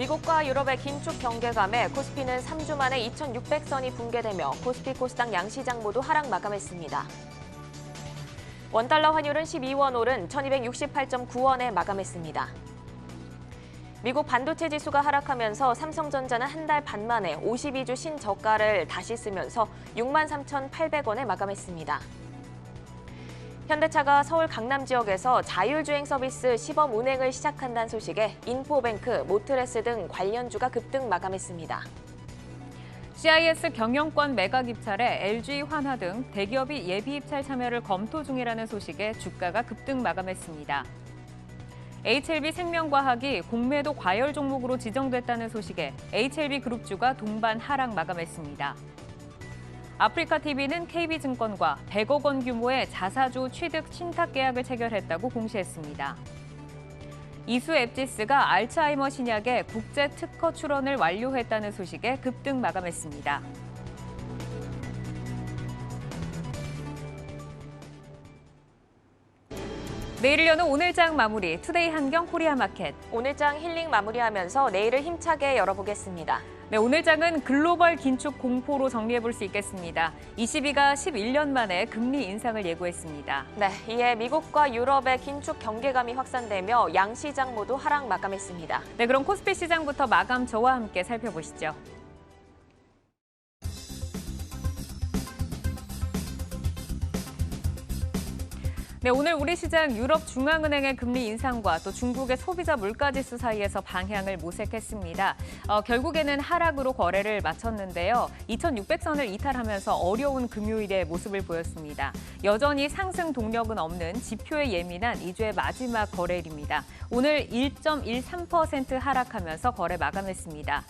미국과 유럽의 긴축 경계감에 코스피는 3주 만에 2,600선이 붕괴되며 코스피 코스닥 양시장 모두 하락 마감했습니다. 원달러 환율은 12원 오른 1,268.9원에 마감했습니다. 미국 반도체 지수가 하락하면서 삼성전자는 한 달 반 만에 52주 신저가를 다시 쓰면서 63,800원에 마감했습니다. 현대차가 서울 강남 지역에서 자율주행 서비스 시범 운행을 시작한다는 소식에 인포뱅크, 모트레스 등 관련주가 급등 마감했습니다. CIS 경영권 매각 입찰에 LG 환화 등 대기업이 예비 입찰 참여를 검토 중이라는 소식에 주가가 급등 마감했습니다. HLB 생명과학이 공매도 과열 종목으로 지정됐다는 소식에 HLB그룹주가 동반 하락 마감했습니다. 아프리카TV는 KB증권과 100억 원 규모의 자사주 취득 신탁 계약을 체결했다고 공시했습니다. 이수 앱지스가 알츠하이머 신약의 국제 특허 출원을 완료했다는 소식에 급등 마감했습니다. 내일을 여는 오늘장 마무리, 투데이 한경 코리아마켓. 오늘장 힐링 마무리하면서 내일을 힘차게 열어보겠습니다. 네, 오늘장은 글로벌 긴축 공포로 정리해볼 수 있겠습니다. ECB가 11년 만에 금리 인상을 예고했습니다. 네, 이에 미국과 유럽의 긴축 경계감이 확산되며 양시장 모두 하락 마감했습니다. 네, 그럼 코스피 시장부터 마감 저와 함께 살펴보시죠. 네, 오늘 우리 시장 유럽 중앙은행의 금리 인상과 또 중국의 소비자 물가지수 사이에서 방향을 모색했습니다. 결국에는 하락으로 거래를 마쳤는데요. 2,600선을 이탈하면서 어려운 금요일의 모습을 보였습니다. 여전히 상승 동력은 없는 지표에 예민한 2주의 마지막 거래일입니다. 오늘 1.13% 하락하면서 거래 마감했습니다.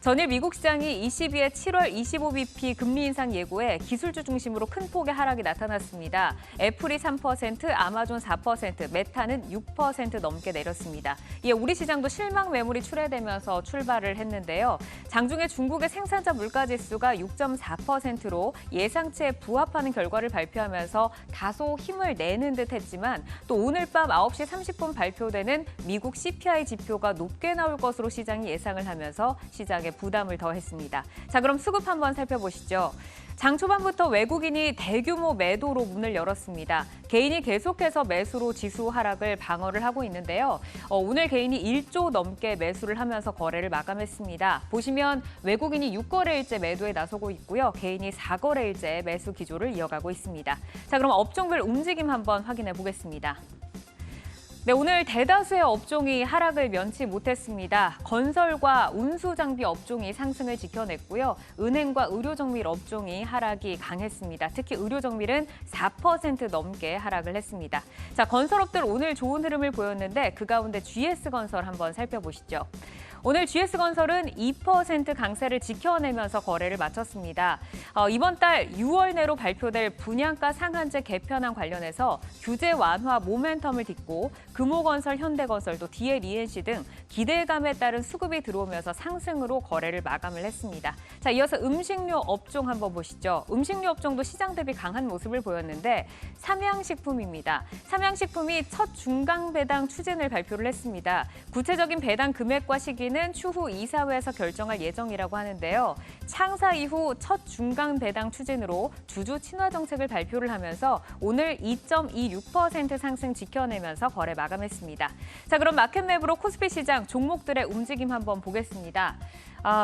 전일 미국 시장이 ECB의 7월 25bp 금리 인상 예고에 기술주 중심으로 큰 폭의 하락이 나타났습니다. 애플이 3%, 아마존 4%, 메타는 6% 넘게 내렸습니다. 이에 우리 시장도 실망 매물이 출회되면서 출발을 했는데요. 장중에 중국의 생산자 물가지수가 6.4%로 예상치에 부합하는 결과를 발표하면서 다소 힘을 내는 듯 했지만 또 오늘 밤 9시 30분 발표되는 미국 CPI 지표가 높게 나올 것으로 시장이 예상을 하면서 시장에 부담을 더했습니다. 자, 그럼 수급 한번 살펴보시죠. 장 초반부터 외국인이 대규모 매도로 문을 열었습니다. 개인이 계속해서 매수로 지수 하락을 방어를 하고 있는데요. 오늘 개인이 1조 넘게 매수를 하면서 거래를 마감했습니다. 보시면 외국인이 6거래일째 매도에 나서고 있고요. 개인이 4거래일째 매수 기조를 이어가고 있습니다. 자, 그럼 업종별 움직임 한번 확인해 보겠습니다. 네, 오늘 대다수의 업종이 하락을 면치 못했습니다. 건설과 운수장비 업종이 상승을 지켜냈고요. 은행과 의료정밀 업종이 하락이 강했습니다. 특히 의료정밀은 4% 넘게 하락을 했습니다. 자, 건설업들 오늘 좋은 흐름을 보였는데 그 가운데 GS건설 한번 살펴보시죠. 오늘 GS건설은 2% 강세를 지켜내면서 거래를 마쳤습니다. 이번 달 6월 내로 발표될 분양가 상한제 개편안 관련해서 규제 완화 모멘텀을 딛고 금호건설, 현대건설, 또 DLENC 등 기대감에 따른 수급이 들어오면서 상승으로 거래를 마감을 했습니다. 자, 이어서 음식료 업종 한번 보시죠. 음식료 업종도 시장 대비 강한 모습을 보였는데 삼양식품입니다. 삼양식품이 첫 중간 배당 추진을 발표를 했습니다. 구체적인 배당 금액과 시기는 추후 이사회에서 결정할 예정이라고 하는데요. 창사 이후 첫 중간 배당 추진으로 주주 친화 정책을 발표를 하면서 오늘 2.26% 상승 지켜내면서 거래 마감했습니다. 자, 그럼 마켓맵으로 코스피 시장 종목들의 움직임 한번 보겠습니다.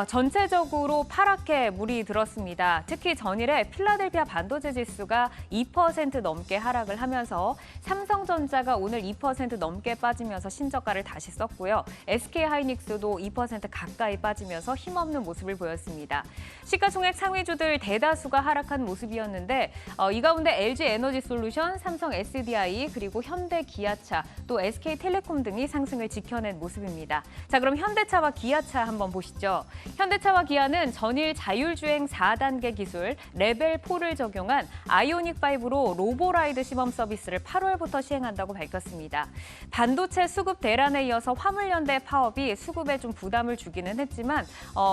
전체적으로 파랗게 물이 들었습니다. 특히 전일에 필라델피아 반도체 지수가 2% 넘게 하락을 하면서 삼성전자가 오늘 2% 넘게 빠지면서 신저가를 다시 썼고요. SK하이닉스도 2% 가까이 빠지면서 힘없는 모습을 보였습니다. 시가총액 상위주들 대다수가 하락한 모습이었는데 이 가운데 LG에너지솔루션, 삼성 SDI, 그리고 현대기아차, 또 SK텔레콤 등이 상승을 지켜낸 모습입니다. 자, 그럼 현대차와 기아차 한번 보시죠. 현대차와 기아는 전일 자율주행 4단계 기술 레벨 4를 적용한 아이오닉5로 로보라이드 시범 서비스를 8월부터 시행한다고 밝혔습니다. 반도체 수급 대란에 이어서 화물연대 파업이 수급에 좀 부담을 주기는 했지만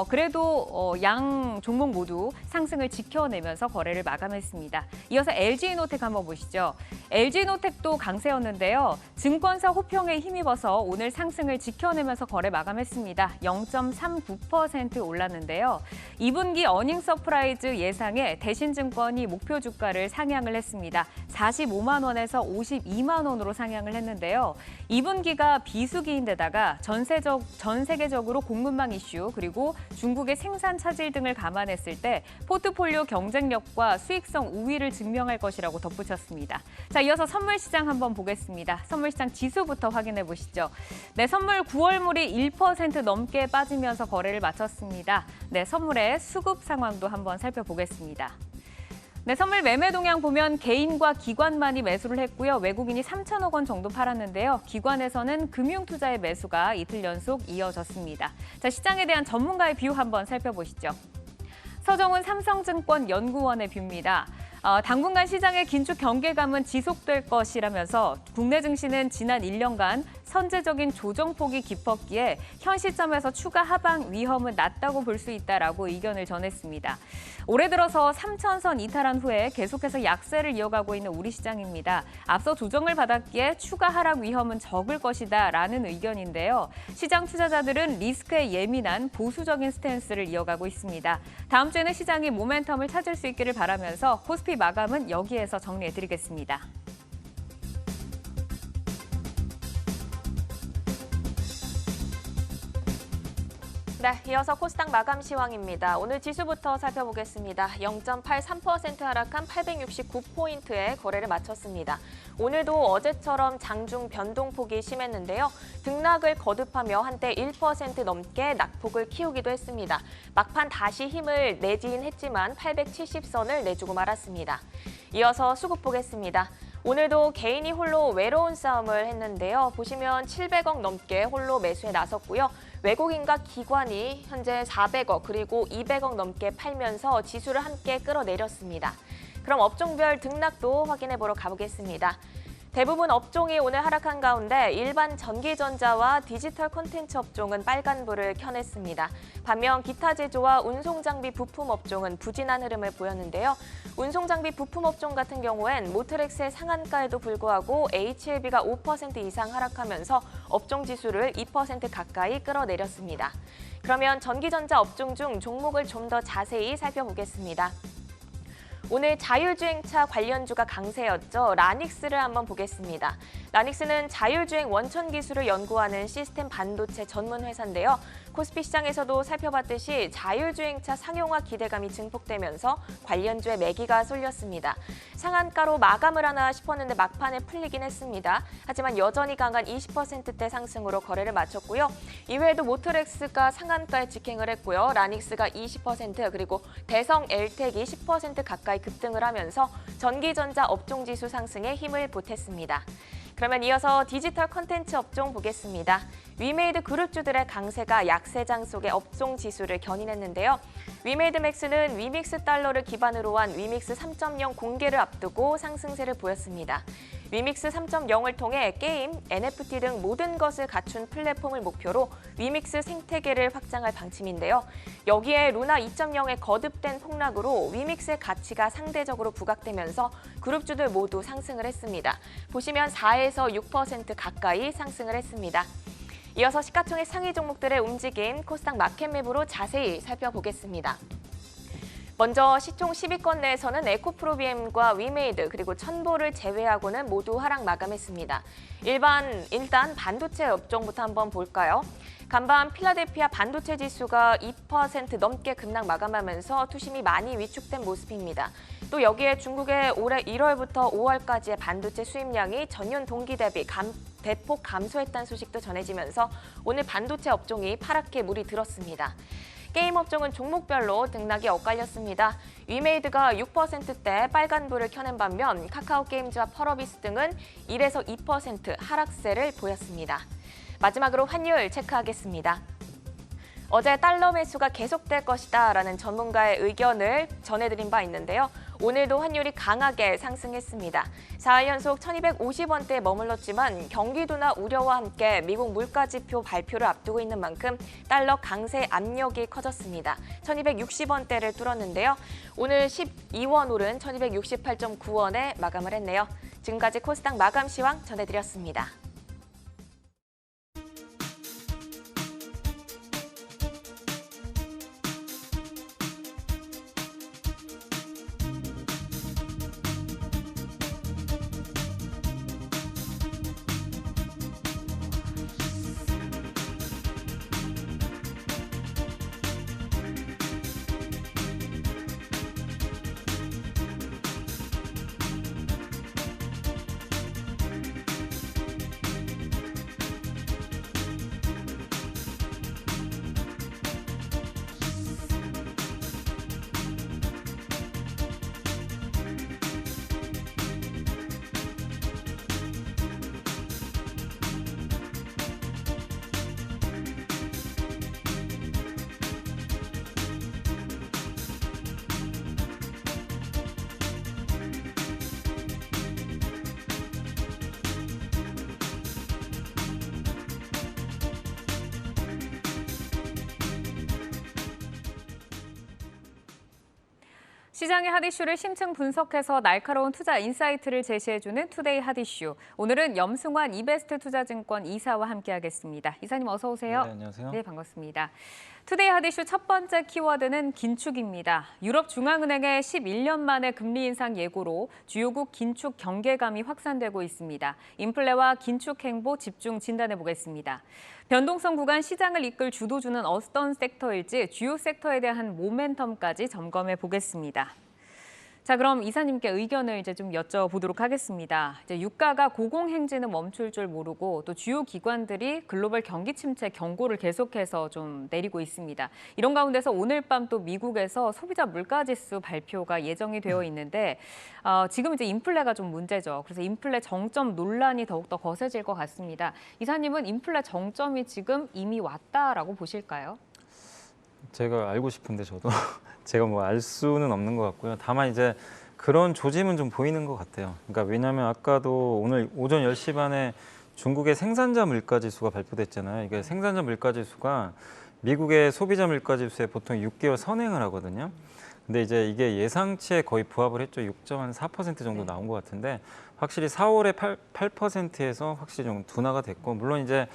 그래도 양 종목 모두 상승을 지켜내면서 거래를 마감했습니다. 이어서 LG이노텍 한번 보시죠. LG이노텍도 강세였는데요. 증권사 호평에 힘입어서 오늘 상승을 지켜내면서 거래 마감했습니다. 0.39% 올랐는데요. 2분기 어닝 서프라이즈 예상에 대신증권이 목표 주가를 상향을 했습니다. 45만 원에서 52만 원으로 상향을 했는데요. 2분기가 비수기인데다가 전 세계적으로 공급망 이슈 그리고 중국의 생산 차질 등을 감안했을 때 포트폴리오 경쟁력과 수익성 우위를 증명할 것이라고 덧붙였습니다. 자, 이어서 선물 시장 한번 보겠습니다. 선물 시장 지수부터 확인해 보시죠. 네, 선물 9월물이 1% 넘게 빠지면서 거래를 마쳤습니다. 네, 선물의 수급 상황도 한번 살펴보겠습니다. 네, 선물 매매 동향 보면 개인과 기관만이 매수를 했고요. 외국인이 3천억 원 정도 팔았는데요. 기관에서는 금융투자의 매수가 이틀 연속 이어졌습니다. 자, 시장에 대한 전문가의 뷰 한번 살펴보시죠. 서정훈 삼성증권 연구원의 뷰입니다. 당분간 시장의 긴축 경계감은 지속될 것이라면서 국내 증시는 지난 1년간 선제적인 조정폭이 깊었기에 현 시점에서 추가 하방 위험은 낮다고 볼 수 있다라고 의견을 전했습니다. 올해 들어서 3천선 이탈한 후에 계속해서 약세를 이어가고 있는 우리 시장입니다. 앞서 조정을 받았기에 추가 하락 위험은 적을 것이다라는 의견인데요. 시장 투자자들은 리스크에 예민한 보수적인 스탠스를 이어가고 있습니다. 다음 주에는 시장이 모멘텀을 찾을 수 있기를 바라면서 코스피 마감은 여기에서 정리해드리겠습니다. 네, 이어서 코스닥 마감 시황입니다. 오늘 지수부터 살펴보겠습니다. 0.83% 하락한 869포인트에 거래를 마쳤습니다. 오늘도 어제처럼 장중 변동폭이 심했는데요. 등락을 거듭하며 한때 1% 넘게 낙폭을 키우기도 했습니다. 막판 다시 힘을 내긴 했지만 870선을 내주고 말았습니다. 이어서 수급 보겠습니다. 오늘도 개인이 홀로 외로운 싸움을 했는데요. 보시면 700억 넘게 홀로 매수에 나섰고요. 외국인과 기관이 현재 400억 그리고 200억 넘게 팔면서 지수를 함께 끌어내렸습니다. 그럼 업종별 등락도 확인해 보러 가보겠습니다. 대부분 업종이 오늘 하락한 가운데 일반 전기전자와 디지털 콘텐츠 업종은 빨간불을 켜냈습니다. 반면 기타 제조와 운송장비 부품 업종은 부진한 흐름을 보였는데요. 운송장비 부품 업종 같은 경우엔 모트렉스의 상한가에도 불구하고 HLB가 5% 이상 하락하면서 업종 지수를 2% 가까이 끌어내렸습니다. 그러면 전기전자 업종 중 종목을 좀 더 자세히 살펴보겠습니다. 오늘 자율주행차 관련주가 강세였죠. 라닉스를 한번 보겠습니다. 라닉스는 자율주행 원천 기술을 연구하는 시스템 반도체 전문 회사인데요. 코스피 시장에서도 살펴봤듯이 자율주행차 상용화 기대감이 증폭되면서 관련주의 매기가 쏠렸습니다. 상한가로 마감을 하나 싶었는데 막판에 풀리긴 했습니다. 하지만 여전히 강한 20%대 상승으로 거래를 마쳤고요. 이외에도 모트렉스가 상한가에 직행을 했고요. 라닉스가 20% 그리고 대성 엘텍이 10% 가까이 급등을 하면서 전기전자 업종지수 상승에 힘을 보탰습니다. 그러면 이어서 디지털 콘텐츠 업종 보겠습니다. 위메이드 그룹주들의 강세가 약세장 속의 업종 지수를 견인했는데요. 위메이드 맥스는 위믹스 달러를 기반으로 한 위믹스 3.0 공개를 앞두고 상승세를 보였습니다. 위믹스 3.0을 통해 게임, NFT 등 모든 것을 갖춘 플랫폼을 목표로 위믹스 생태계를 확장할 방침인데요. 여기에 루나 2.0의 거듭된 폭락으로 위믹스의 가치가 상대적으로 부각되면서 그룹주들 모두 상승을 했습니다. 보시면 4에서 6% 가까이 상승을 했습니다. 이어서 시가총액 상위 종목들의 움직임 코스닥 마켓맵으로 자세히 살펴보겠습니다. 먼저 시총 10위권 내에서는 에코프로비엠과 위메이드 그리고 첨보를 제외하고는 모두 하락 마감했습니다. 일단 반도체 업종부터 한번 볼까요? 간밤 필라델피아 반도체 지수가 2% 넘게 급락 마감하면서 투심이 많이 위축된 모습입니다. 또 여기에 중국의 올해 1월부터 5월까지의 반도체 수입량이 전년 동기 대비 대폭 감소했다는 소식도 전해지면서 오늘 반도체 업종이 파랗게 물이 들었습니다. 게임 업종은 종목별로 등락이 엇갈렸습니다. 위메이드가 6%대 빨간불을 켜낸 반면 카카오게임즈와 펄어비스 등은 1에서 2% 하락세를 보였습니다. 마지막으로 환율 체크하겠습니다. 어제 달러 매수가 계속될 것이다라는 전문가의 의견을 전해드린 바 있는데요. 오늘도 환율이 강하게 상승했습니다. 4일 연속 1250원대에 머물렀지만 경기도나 우려와 함께 미국 물가지표 발표를 앞두고 있는 만큼 달러 강세 압력이 커졌습니다. 1260원대를 뚫었는데요. 오늘 12원 오른 1268.9원에 마감을 했네요. 지금까지 코스닥 마감 시황 전해드렸습니다. 시장의 핫이슈를 심층 분석해서 날카로운 투자 인사이트를 제시해주는 투데이 핫이슈. 오늘은 염승환 이베스트 투자증권 이사와 함께하겠습니다. 이사님 어서 오세요. 네, 안녕하세요. 네, 반갑습니다. 투데이 핫이슈 첫 번째 키워드는 긴축입니다. 유럽중앙은행의 11년 만에 금리 인상 예고로 주요국 긴축 경계감이 확산되고 있습니다. 인플레와 긴축 행보 집중 진단해 보겠습니다. 변동성 구간 시장을 이끌 주도주는 어떤 섹터일지 주요 섹터에 대한 모멘텀까지 점검해 보겠습니다. 자, 그럼 이사님께 의견을 이제 좀 여쭤보도록 하겠습니다. 이제 유가가 고공행진은 멈출 줄 모르고 또 주요 기관들이 글로벌 경기 침체 경고를 계속해서 좀 내리고 있습니다. 이런 가운데서 오늘 밤 또 미국에서 소비자 물가지수 발표가 예정이 되어 있는데 지금 이제 인플레가 좀 문제죠. 그래서 인플레 정점 논란이 더욱더 거세질 것 같습니다. 이사님은 인플레 정점이 지금 이미 왔다라고 보실까요? 제가 알고 싶은데 저도 제가 뭐 알 수는 없는 것 같고요. 다만 이제 그런 조짐은 좀 보이는 것 같아요. 그러니까 왜냐하면 아까도 오늘 오전 10시 반에 중국의 생산자 물가지수가 발표됐잖아요. 이게 생산자 물가지수가 미국의 소비자 물가지수에 보통 6개월 선행을 하거든요. 근데 이제 이게 예상치에 거의 부합을 했죠. 6.4% 정도 나온 것 같은데 확실히 4월에 8%에서 확실히 좀 둔화가 됐고 물론 이제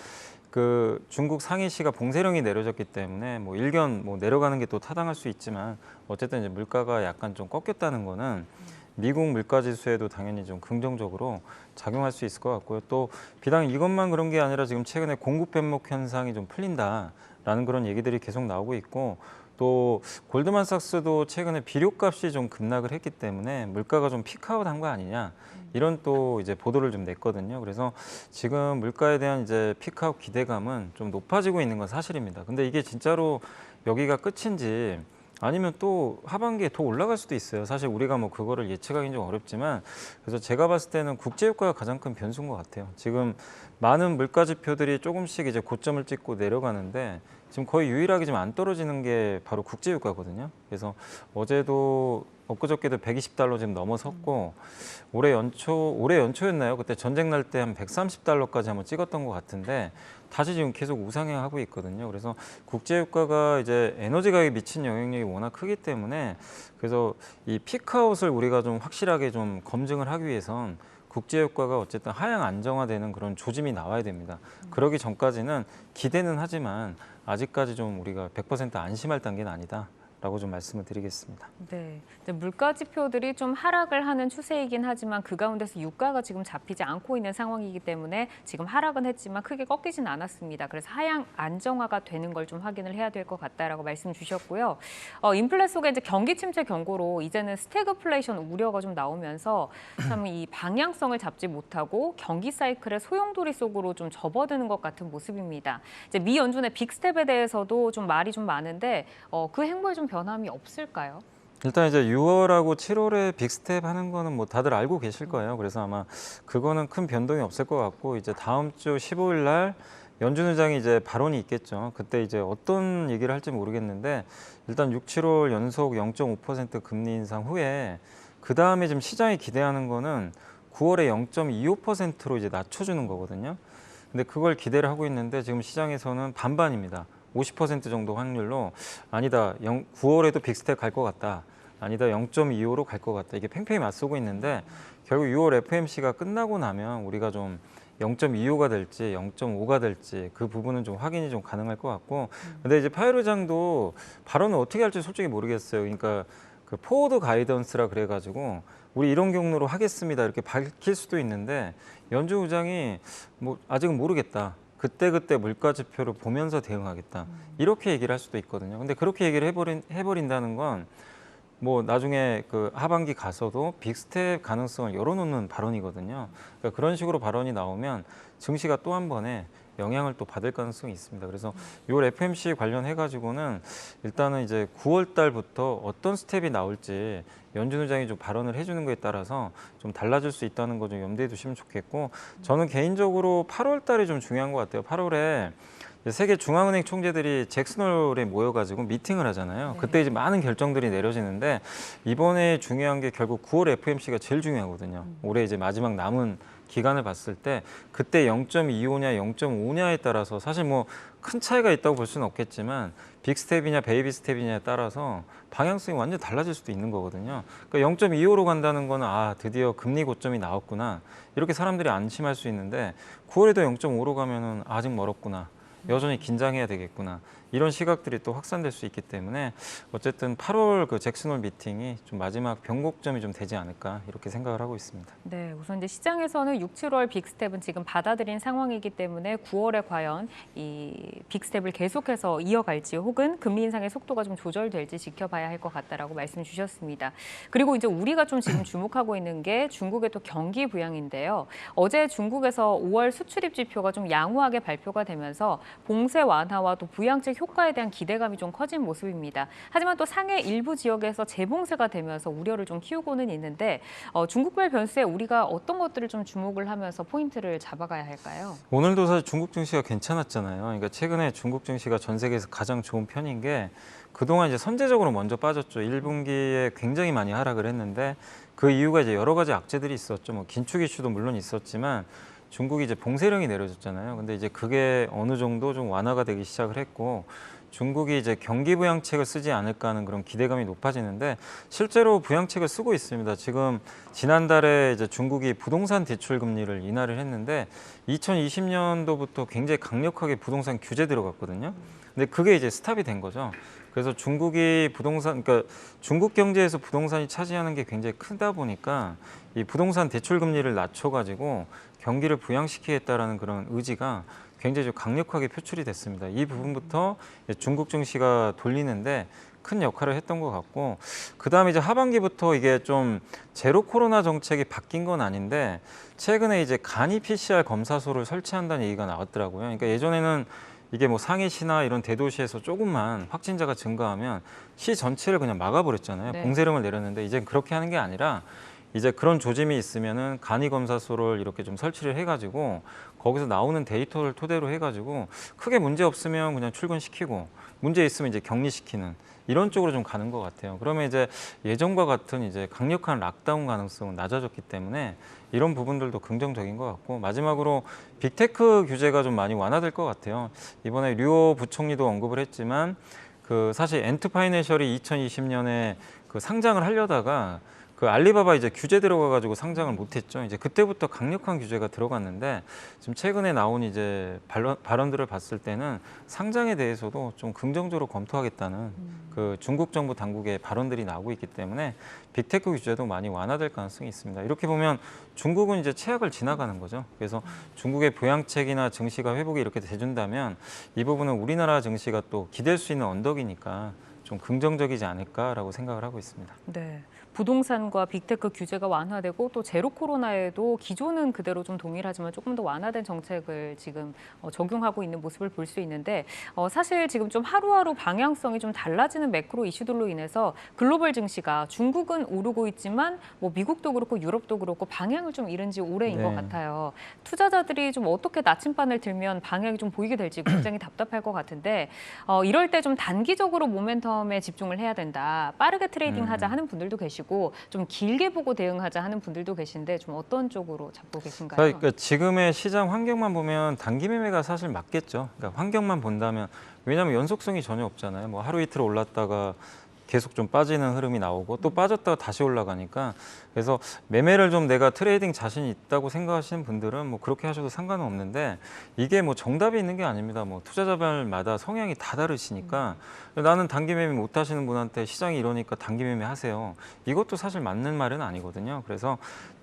그 중국 상해시가 봉쇄령이 내려졌기 때문에 뭐 일견 뭐 내려가는 게 또 타당할 수 있지만 어쨌든 이제 물가가 약간 좀 꺾였다는 거는 미국 물가 지수에도 당연히 좀 긍정적으로 작용할 수 있을 것 같고요. 또 비단 이것만 그런 게 아니라 지금 최근에 공급 변목 현상이 좀 풀린다라는 그런 얘기들이 계속 나오고 있고 또 골드만삭스도 최근에 비료값이 좀 급락을 했기 때문에 물가가 좀 피크아웃한 거 아니냐 이런 또 이제 보도를 좀 냈거든요. 그래서 지금 물가에 대한 이제 피크아웃 기대감은 좀 높아지고 있는 건 사실입니다. 근데 이게 진짜로 여기가 끝인지 아니면 또 하반기에 더 올라갈 수도 있어요. 사실 우리가 뭐 그거를 예측하기는 좀 어렵지만 그래서 제가 봤을 때는 국제유가가 가장 큰 변수인 것 같아요. 지금 많은 물가 지표들이 조금씩 이제 고점을 찍고 내려가는데 지금 거의 유일하게 지금 안 떨어지는 게 바로 국제유가거든요. 그래서 어제도 엊그저께도 120달러 지금 넘어섰고 올해 연초였나요? 그때 전쟁 날 때 한 130달러까지 한번 찍었던 것 같은데 다시 지금 계속 우상향하고 있거든요. 그래서 국제유가가 이제 에너지 가격에 미친 영향력이 워낙 크기 때문에 그래서 이 피크아웃을 우리가 좀 확실하게 좀 검증을 하기 위해선 국제유가가 어쨌든 하향 안정화되는 그런 조짐이 나와야 됩니다. 그러기 전까지는 기대는 하지만 아직까지 좀 우리가 100% 안심할 단계는 아니다. 라고 좀 말씀을 드리겠습니다. 네, 물가 지표들이 좀 하락을 하는 추세이긴 하지만 그 가운데서 유가가 지금 잡히지 않고 있는 상황이기 때문에 지금 하락은 했지만 크게 꺾이진 않았습니다. 그래서 하향 안정화가 되는 걸 좀 확인을 해야 될 것 같다라고 말씀 주셨고요. 인플레 속에 이제 경기 침체 경고로 이제는 스태그플레이션 우려가 좀 나오면서 참 이 방향성을 잡지 못하고 경기 사이클의 소용돌이 속으로 좀 접어드는 것 같은 모습입니다. 이제 미 연준의 빅스텝에 대해서도 좀 말이 좀 많은데 그 행보에 좀 변함이 없을까요? 일단 이제 6월하고 7월에 빅스텝 하는 거는 뭐 다들 알고 계실 거예요. 그래서 아마 그거는 큰 변동이 없을 것 같고 이제 다음 주 15일 날 연준 의장이 이제 발언이 있겠죠. 그때 이제 어떤 얘기를 할지 모르겠는데 일단 6, 7월 연속 0.5% 금리 인상 후에 그 다음에 지금 시장이 기대하는 거는 9월에 0.25%로 이제 낮춰주는 거거든요. 근데 그걸 기대를 하고 있는데 지금 시장에서는 반반입니다. 50% 정도 확률로 아니다, 9월에도 빅스텝 갈 것 같다. 아니다, 0.25로 갈 것 같다. 이게 팽팽히 맞서고 있는데 결국 6월 FOMC가 끝나고 나면 우리가 좀 0.25가 될지 0.5가 될지 그 부분은 좀 확인이 좀 가능할 것 같고, 근데 이제 파웰 의장도 발언을 어떻게 할지 솔직히 모르겠어요. 그러니까 그 포워드 가이던스라 그래가지고 우리 이런 경로로 하겠습니다 이렇게 밝힐 수도 있는데 연준 의장이 뭐 아직은 모르겠다. 그때그때 물가 지표를 보면서 대응하겠다. 이렇게 얘기를 할 수도 있거든요. 근데 그렇게 얘기를 해버린다는 건 뭐 나중에 그 하반기 가서도 빅스텝 가능성을 열어놓는 발언이거든요. 그러니까 그런 식으로 발언이 나오면 증시가 또 한 번에 영향을 또 받을 가능성이 있습니다. 그래서 6월 FOMC 관련해 가지고는 일단은 이제 9월 달부터 어떤 스텝이 나올지 연준 의장이 좀 발언을 해주는 거에 따라서 좀 달라질 수 있다는 거 좀 염두에 두시면 좋겠고, 저는 개인적으로 8월 달이 좀 중요한 것 같아요. 8월에 세계 중앙은행 총재들이 잭슨홀에 모여가지고 미팅을 하잖아요. 네. 그때 이제 많은 결정들이 내려지는데 이번에 중요한 게 결국 9월 FOMC가 제일 중요하거든요. 올해 이제 마지막 남은 기간을 봤을 때 그때 0.25냐 0.5냐에 따라서 사실 뭐 큰 차이가 있다고 볼 수는 없겠지만 빅스텝이냐 베이비 스텝이냐에 따라서 방향성이 완전히 달라질 수도 있는 거거든요. 그러니까 0.25로 간다는 거는 아 드디어 금리 고점이 나왔구나 이렇게 사람들이 안심할 수 있는데 9월에도 0.5로 가면은 아직 멀었구나. 여전히 긴장해야 되겠구나. 이런 시각들이 또 확산될 수 있기 때문에 어쨌든 8월 그 잭슨홀 미팅이 좀 마지막 변곡점이 좀 되지 않을까 이렇게 생각을 하고 있습니다. 네, 우선 이제 시장에서는 6, 7월 빅스텝은 지금 받아들인 상황이기 때문에 9월에 과연 이 빅스텝을 계속해서 이어갈지 혹은 금리 인상의 속도가 좀 조절될지 지켜봐야 할 것 같다라고 말씀 주셨습니다. 그리고 이제 우리가 좀 지금 주목하고 있는 게 중국의 또 경기 부양인데요. 어제 중국에서 5월 수출입 지표가 좀 양호하게 발표가 되면서 봉쇄 완화와 또 부양책 효과에 대한 기대감이 좀 커진 모습입니다. 하지만 또 상해 일부 지역에서 재봉쇄가 되면서 우려를 좀 키우고는 있는데 중국발 변수에 우리가 어떤 것들을 좀 주목을 하면서 포인트를 잡아가야 할까요? 오늘도 사실 중국 증시가 괜찮았잖아요. 그러니까 최근에 중국 증시가 전 세계에서 가장 좋은 편인 게 그동안 이제 선제적으로 먼저 빠졌죠. 1분기에 굉장히 많이 하락을 했는데 그 이유가 이제 여러 가지 악재들이 있었죠. 뭐 긴축 이슈도 물론 있었지만 중국이 이제 봉쇄령이 내려졌잖아요. 근데 이제 그게 어느 정도 좀 완화가 되기 시작을 했고 중국이 이제 경기 부양책을 쓰지 않을까 하는 그런 기대감이 높아지는데 실제로 부양책을 쓰고 있습니다. 지금 지난달에 이제 중국이 부동산 대출 금리를 인하를 했는데 2020년도부터 굉장히 강력하게 부동산 규제 들어갔거든요. 근데 그게 이제 스탑이 된 거죠. 그래서 중국이 부동산, 그러니까 중국 경제에서 부동산이 차지하는 게 굉장히 크다 보니까 이 부동산 대출 금리를 낮춰가지고 경기를 부양시키겠다라는 그런 의지가 굉장히 좀 강력하게 표출이 됐습니다. 이 부분부터 중국 증시가 돌리는데 큰 역할을 했던 것 같고, 그 다음에 이제 하반기부터 이게 좀 제로 코로나 정책이 바뀐 건 아닌데 최근에 이제 간이 PCR 검사소를 설치한다는 얘기가 나왔더라고요. 그러니까 예전에는 이게 뭐 상해시나 이런 대도시에서 조금만 확진자가 증가하면 시 전체를 그냥 막아버렸잖아요. 네. 봉쇄령을 내렸는데 이제 그렇게 하는 게 아니라 이제 그런 조짐이 있으면은 간이검사소를 이렇게 좀 설치를 해가지고 거기서 나오는 데이터를 토대로 해가지고 크게 문제 없으면 그냥 출근시키고 문제 있으면 이제 격리시키는 이런 쪽으로 좀 가는 것 같아요. 그러면 이제 예전과 같은 이제 강력한 락다운 가능성은 낮아졌기 때문에 이런 부분들도 긍정적인 것 같고, 마지막으로 빅테크 규제가 좀 많이 완화될 것 같아요. 이번에 류오 부총리도 언급을 했지만 그 사실 엔트파이낸셜이 2020년에 그 상장을 하려다가 그 알리바바 이제 규제 들어가가지고 상장을 못했죠. 이제 그때부터 강력한 규제가 들어갔는데 지금 최근에 나온 이제 발언들을 봤을 때는 상장에 대해서도 좀 긍정적으로 검토하겠다는 그 중국 정부 당국의 발언들이 나오고 있기 때문에 빅테크 규제도 많이 완화될 가능성이 있습니다. 이렇게 보면 중국은 이제 최악을 지나가는 거죠. 그래서 중국의 부양책이나 증시가 회복이 이렇게 돼준다면 이 부분은 우리나라 증시가 또 기댈 수 있는 언덕이니까 좀 긍정적이지 않을까라고 생각을 하고 있습니다. 네. 부동산과 빅테크 규제가 완화되고 또 제로 코로나에도 기존은 그대로 좀 동일하지만 조금 더 완화된 정책을 지금 적용하고 있는 모습을 볼 수 있는데 사실 지금 좀 하루하루 방향성이 좀 달라지는 매크로 이슈들로 인해서 글로벌 증시가 중국은 오르고 있지만 뭐 미국도 그렇고 유럽도 그렇고 방향을 좀 잃은 지 오래인 것 같아요. 투자자들이 좀 어떻게 나침반을 들면 방향이 좀 보이게 될지 굉장히 답답할 것 같은데 이럴 때 좀 단기적으로 모멘텀에 집중을 해야 된다. 빠르게 트레이딩하자 하는 분들도 계시고 좀 길게 보고 대응하자 하는 분들도 계신데 좀 어떤 쪽으로 잡고 계신가요? 그러니까 지금의 시장 환경만 보면 단기 매매가 사실 맞겠죠. 그러니까 환경만 본다면 왜냐하면 연속성이 전혀 없잖아요. 뭐 하루 이틀 올랐다가 계속 좀 빠지는 흐름이 나오고 또 빠졌다가 다시 올라가니까 그래서 매매를 좀 내가 트레이딩 자신이 있다고 생각하시는 분들은 뭐 그렇게 하셔도 상관은 없는데 이게 뭐 정답이 있는 게 아닙니다. 뭐 투자자별마다 성향이 다 다르시니까 나는 단기 매매 못 하시는 분한테 시장이 이러니까 단기 매매 하세요. 이것도 사실 맞는 말은 아니거든요. 그래서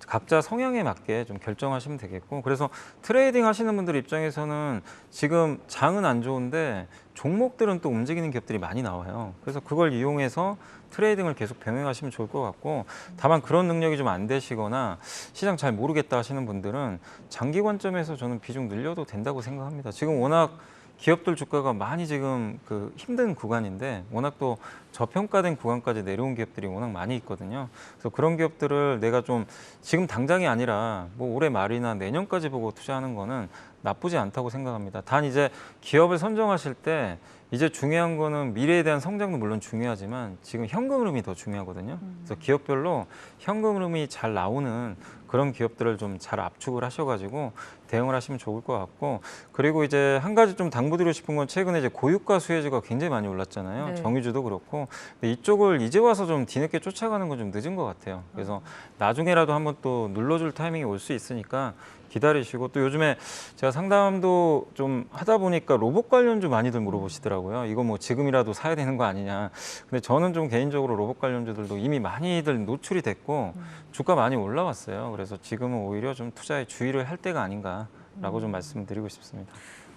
각자 성향에 맞게 좀 결정하시면 되겠고 그래서 트레이딩 하시는 분들 입장에서는 지금 장은 안 좋은데 종목들은 또 움직이는 기업들이 많이 나와요. 그래서 그걸 이용해서 트레이딩을 계속 병행하시면 좋을 것 같고 다만 그런 능력이 좀 안 되시거나 시장 잘 모르겠다 하시는 분들은 장기 관점에서 저는 비중 늘려도 된다고 생각합니다. 지금 워낙 기업들 주가가 많이 지금 그 힘든 구간인데 워낙 또 저평가된 구간까지 내려온 기업들이 워낙 많이 있거든요. 그래서 그런 기업들을 내가 좀 지금 당장이 아니라 뭐 올해 말이나 내년까지 보고 투자하는 거는 나쁘지 않다고 생각합니다. 단 이제 기업을 선정하실 때 이제 중요한 거는 미래에 대한 성장도 물론 중요하지만 지금 현금 흐름이 더 중요하거든요. 그래서 기업별로 현금 흐름이 잘 나오는 그런 기업들을 좀 잘 압축을 하셔가지고 대응을 하시면 좋을 것 같고 그리고 이제 한 가지 좀 당부드리고 싶은 건 최근에 이제 고유가 수혜주가 굉장히 많이 올랐잖아요. 네. 정유주도 그렇고 근데 이쪽을 이제 와서 좀 뒤늦게 쫓아가는 건 좀 늦은 것 같아요. 그래서 나중에라도 한번 또 눌러줄 타이밍이 올 수 있으니까 기다리시고 또 요즘에 제가 상담도 좀 하다 보니까 로봇 관련주 많이들 물어보시더라고요. 이거 뭐 지금이라도 사야 되는 거 아니냐. 근데 저는 좀 개인적으로 로봇 관련주들도 이미 많이들 노출이 됐고 주가 많이 올라왔어요. 그래서 지금은 오히려 좀 투자에 주의를 할 때가 아닌가라고 좀 말씀드리고 싶습니다.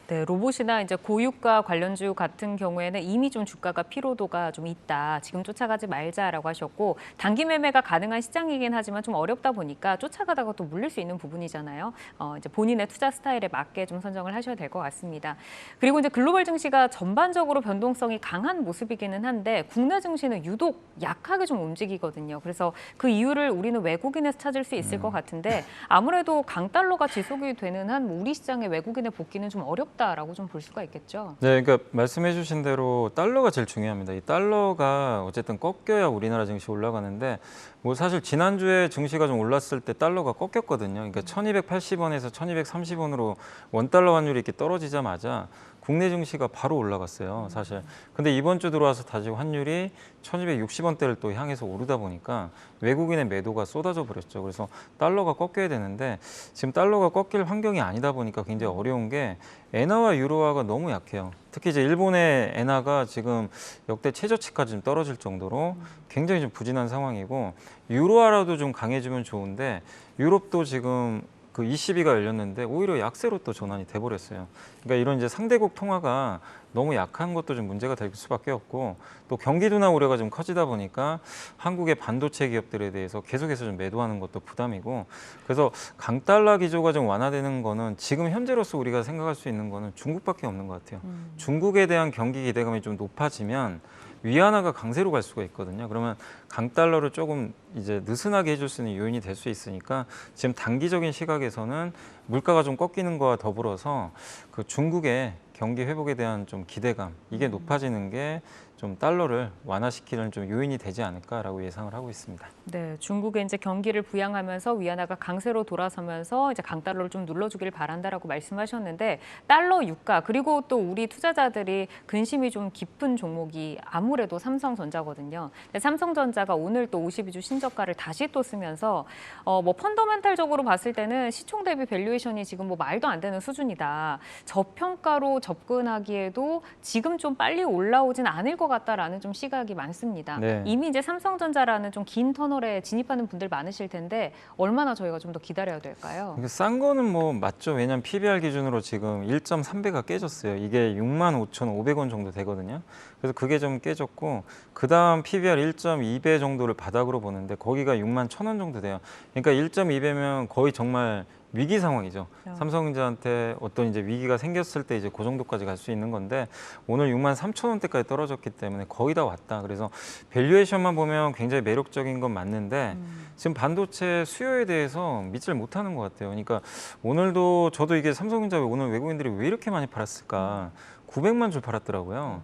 네, 로봇이나 이제 고유가 관련주 같은 경우에는 이미 좀 주가가 피로도가 좀 있다. 지금 쫓아가지 말자라고 하셨고 단기 매매가 가능한 시장이긴 하지만 좀 어렵다 보니까 쫓아가다가 또 물릴 수 있는 부분이잖아요. 이제 본인의 투자 스타일에 맞게 좀 선정을 하셔야 될 것 같습니다. 그리고 이제 글로벌 증시가 전반적으로 변동성이 강한 모습이기는 한데 국내 증시는 유독 약하게 좀 움직이거든요. 그래서 그 이유를 우리는 외국인에서 찾을 수 있을 것 같은데 아무래도 강달러가 지속이 되는 한 우리 시장의 외국인의 복귀는 좀 어렵다. 라고 좀 볼 수가 있겠죠. 네, 그러니까 말씀해주신 대로 달러가 제일 중요합니다. 이 달러가 어쨌든 꺾여야 우리나라 증시 올라가는데 뭐 사실 지난주에 증시가 좀 올랐을 때 달러가 꺾였거든요. 그러니까 1,280원에서 1,230원으로 원달러 환율이 이렇게 떨어지자마자 국내 증시가 바로 올라갔어요, 사실. 근데 이번 주 들어와서 다시 환율이 1,260원대를 또 향해서 오르다 보니까 외국인의 매도가 쏟아져 버렸죠. 그래서 달러가 꺾여야 되는데 지금 달러가 꺾일 환경이 아니다 보니까 굉장히 어려운 게 엔화와 유로화가 너무 약해요. 특히 이제 일본의 엔화가 지금 역대 최저치까지 좀 떨어질 정도로 굉장히 좀 부진한 상황이고 유로화라도 좀 강해지면 좋은데 유럽도 지금 그 ECB가 열렸는데 오히려 약세로 또 전환이 돼버렸어요. 그러니까 이런 이제 상대국 통화가 너무 약한 것도 좀 문제가 될 수밖에 없고 또 경기 둔화 우려가 좀 커지다 보니까 한국의 반도체 기업들에 대해서 계속해서 좀 매도하는 것도 부담이고 그래서 강달러 기조가 좀 완화되는 거는 지금 현재로서 우리가 생각할 수 있는 거는 중국밖에 없는 것 같아요. 중국에 대한 경기 기대감이 좀 높아지면 위안화가 강세로 갈 수가 있거든요. 그러면 강달러를 조금 이제 느슨하게 해줄 수 있는 요인이 될 수 있으니까 지금 단기적인 시각에서는 물가가 좀 꺾이는 거와 더불어서 그 중국의 경기 회복에 대한 좀 기대감 이게 높아지는 게 좀 달러를 완화시키는 좀 요인이 되지 않을까라고 예상을 하고 있습니다. 네, 중국의 이제 경기를 부양하면서 위안화가 강세로 돌아서면서 이제 강달러를 좀 눌러주길 바란다라고 말씀하셨는데 달러 유가 그리고 또 우리 투자자들이 근심이 좀 깊은 종목이 아무래도 삼성전자거든요. 근데 삼성전자가 오늘 또 52주 신저가를 다시 또 쓰면서 뭐 펀더멘탈적으로 봤을 때는 시총 대비 밸류에이션이 지금 뭐 말도 안 되는 수준이다. 저평가로 접근하기에도 지금 좀 빨리 올라오진 않을 것 같다라는 좀 시각이 많습니다. 네. 이미 이제 삼성전자라는 좀 긴 터널에 진입하는 분들 많으실 텐데 얼마나 저희가 좀 더 기다려야 될까요? 이게 싼 거는 뭐 맞죠. 왜냐면 PBR 기준으로 지금 1.3배가 깨졌어요. 이게 65,500원 정도 되거든요. 그래서 그게 좀 깨졌고 그다음 PBR 1.2배 정도를 바닥으로 보는데 거기가 61,000원 정도 돼요. 그러니까 1.2배면 거의 정말 위기 상황이죠. 삼성전자한테 어떤 이제 위기가 생겼을 때 이제 그 정도까지 갈 수 있는 건데 오늘 63,000원대까지 떨어졌기 때문에 거의 다 왔다. 그래서 밸류에이션만 보면 굉장히 매력적인 건 맞는데 지금 반도체 수요에 대해서 믿지를 못하는 것 같아요. 그러니까 오늘도 저도 이게 삼성전자 오늘 외국인들이 왜 이렇게 많이 팔았을까? 900만 줄 팔았더라고요.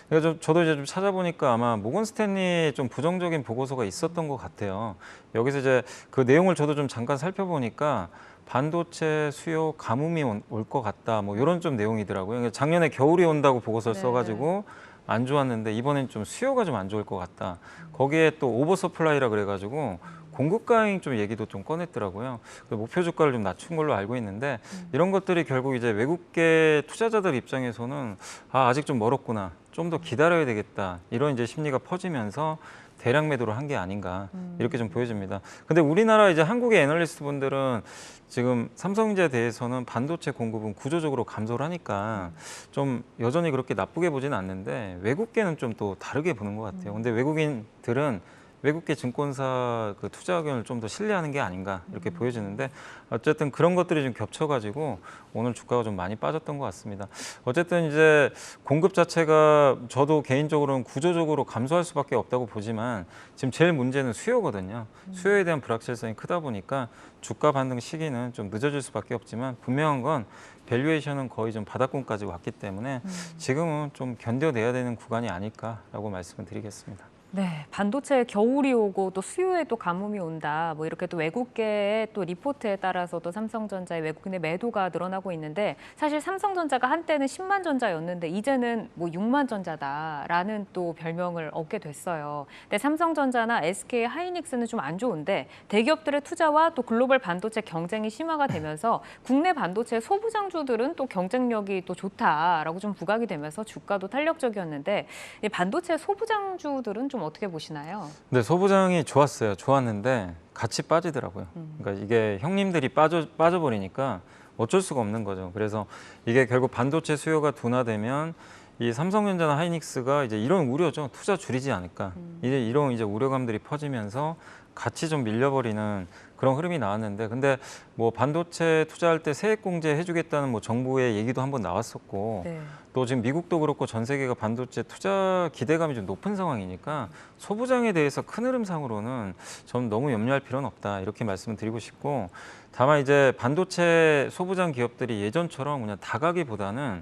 그래서 저도 이제 좀 찾아보니까 아마 모건 스탠리 좀 부정적인 보고서가 있었던 것 같아요. 여기서 이제 그 내용을 저도 좀 잠깐 살펴보니까 반도체 수요 가뭄이 올 것 같다. 뭐 이런 좀 내용이더라고요. 그러니까 작년에 겨울이 온다고 보고서를 써가지고 안 좋았는데 이번엔 좀 수요가 좀 안 좋을 것 같다. 거기에 또 오버 서플라이라 그래가지고 공급 과잉 좀 얘기도 좀 꺼냈더라고요. 목표 주가를 좀 낮춘 걸로 알고 있는데 이런 것들이 결국 이제 외국계 투자자들 입장에서는 아직 좀 멀었구나. 좀 더 기다려야 되겠다. 이런 이제 심리가 퍼지면서 대량 매도를 한 게 아닌가 이렇게 좀 보여집니다. 근데 우리나라 이제 한국의 애널리스트 분들은 지금 삼성전자에 대해서는 반도체 공급은 구조적으로 감소를 하니까 좀 여전히 그렇게 나쁘게 보지는 않는데 외국계는 좀 또 다르게 보는 것 같아요. 근데 외국인들은 외국계 증권사 그 투자 의견을 좀 더 신뢰하는 게 아닌가 이렇게 보여지는데 어쨌든 그런 것들이 좀 겹쳐가지고 오늘 주가가 좀 많이 빠졌던 것 같습니다. 어쨌든 이제 공급 자체가 저도 개인적으로는 구조적으로 감소할 수밖에 없다고 보지만 지금 제일 문제는 수요거든요. 수요에 대한 불확실성이 크다 보니까 주가 반등 시기는 좀 늦어질 수밖에 없지만 분명한 건 밸류에이션은 거의 좀 바닥권까지 왔기 때문에 지금은 좀 견뎌내야 되는 구간이 아닐까라고 말씀을 드리겠습니다. 네, 반도체에 겨울이 오고 또 수요에 또 가뭄이 온다. 뭐 이렇게 또 외국계의 또 리포트에 따라서도 삼성전자의 외국인의 매도가 늘어나고 있는데 사실 삼성전자가 한때는 10만 전자였는데 이제는 뭐 6만 전자다라는 또 별명을 얻게 됐어요. 근데 삼성전자나 SK 하이닉스는 좀 안 좋은데 대기업들의 투자와 또 글로벌 반도체 경쟁이 심화가 되면서 국내 반도체 소부장주들은 또 경쟁력이 또 좋다라고 좀 부각이 되면서 주가도 탄력적이었는데 이 반도체 소부장주들은 좀 어떻게 보시나요? 네, 소부장이 좋았어요. 좋았는데 같이 빠지더라고요. 그러니까 이게 형님들이 빠져버리니까 어쩔 수가 없는 거죠. 그래서 이게 결국 반도체 수요가 둔화되면 이 삼성전자나 하이닉스가 이제 이런 우려죠. 투자 줄이지 않을까. 이제 이런 이제 우려감들이 퍼지면서 같이 좀 밀려버리는 그런 흐름이 나왔는데 근데 뭐 반도체 투자할 때 세액 공제 해주겠다는 뭐 정부의 얘기도 한번 나왔었고 네. 또 지금 미국도 그렇고 전 세계가 반도체 투자 기대감이 좀 높은 상황이니까 소부장에 대해서 큰 흐름상으로는 전 너무 염려할 필요는 없다 이렇게 말씀을 드리고 싶고 다만 이제 반도체 소부장 기업들이 예전처럼 그냥 다 가기보다는